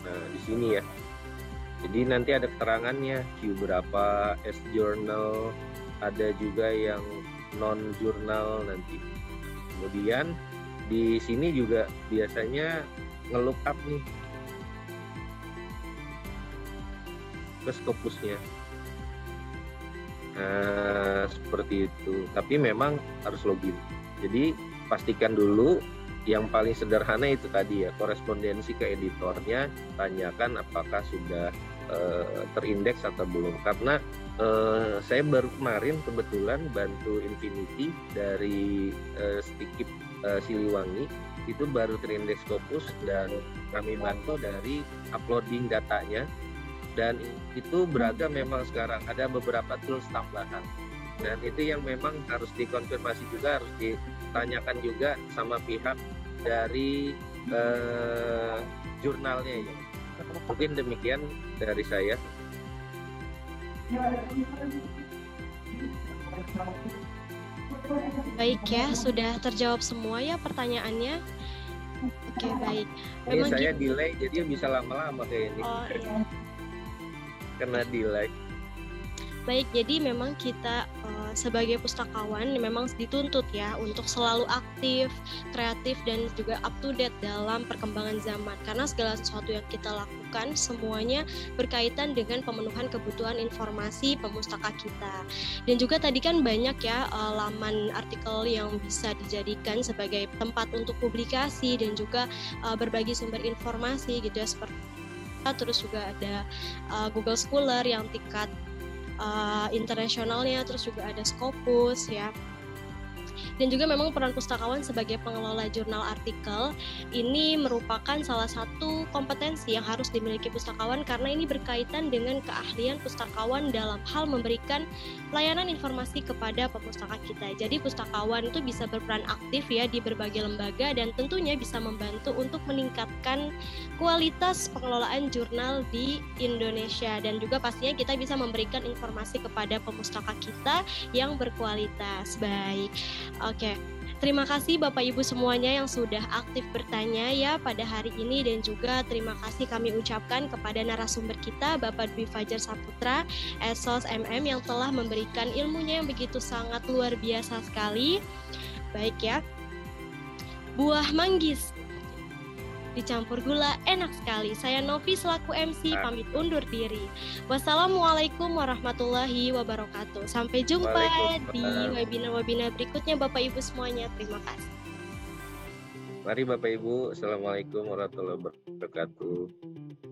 Speaker 2: Nah, di sini ya. Jadi nanti ada keterangannya Q berapa, S journal, ada juga yang non jurnal nanti. Kemudian di sini juga biasanya nge-look up nih ke Scopusnya. Nah, seperti itu. Tapi memang harus login. Jadi pastikan dulu. Yang paling sederhana itu tadi ya, korespondensi ke editornya, tanyakan apakah sudah terindeks atau belum. Karena saya baru kemarin kebetulan bantu Infinity dari Stikip Siliwangi, itu baru terindeks Scopus dan kami bantu dari uploading datanya, dan itu beragam memang sekarang, ada beberapa tools tambahan. Dan itu yang memang harus dikonfirmasi juga, harus ditanyakan juga sama pihak dari jurnalnya ya. Mungkin demikian dari saya.
Speaker 1: Baik ya, sudah terjawab semua ya pertanyaannya. Oke, baik.
Speaker 2: Ini saya delay jadi bisa lama-lama kayak ini.
Speaker 1: Oh iya.
Speaker 2: Kena delay.
Speaker 1: Baik, jadi memang kita sebagai pustakawan memang dituntut ya untuk selalu aktif, kreatif, dan juga up to date dalam perkembangan zaman. Karena segala sesuatu yang kita lakukan semuanya berkaitan dengan pemenuhan kebutuhan informasi pemustaka kita. Dan juga tadi kan banyak ya laman artikel yang bisa dijadikan sebagai tempat untuk publikasi dan juga berbagi sumber informasi gitu ya, seperti terus juga ada Google Scholar yang tingkat internasionalnya, terus juga ada Scopus ya. Dan juga memang peran pustakawan sebagai pengelola jurnal artikel ini merupakan salah satu kompetensi yang harus dimiliki pustakawan, karena ini berkaitan dengan keahlian pustakawan dalam hal memberikan layanan informasi kepada pemustaka kita. Jadi pustakawan itu bisa berperan aktif ya di berbagai lembaga dan tentunya bisa membantu untuk meningkatkan kualitas pengelolaan jurnal di Indonesia, dan juga pastinya kita bisa memberikan informasi kepada pemustaka kita yang berkualitas. Baik. Oke, terima kasih Bapak Ibu semuanya yang sudah aktif bertanya ya pada hari ini, dan juga terima kasih kami ucapkan kepada narasumber kita Bapak Dwi Fajar Saputra, Esos MM, yang telah memberikan ilmunya yang begitu sangat luar biasa sekali. Baik ya, buah manggis dicampur gula enak sekali. Saya Novi selaku MC pamit undur diri. Wassalamualaikum warahmatullahi wabarakatuh. Sampai jumpa di webinar-webinar berikutnya Bapak Ibu semuanya. Terima kasih.
Speaker 2: Mari Bapak Ibu, Assalamualaikum warahmatullahi wabarakatuh.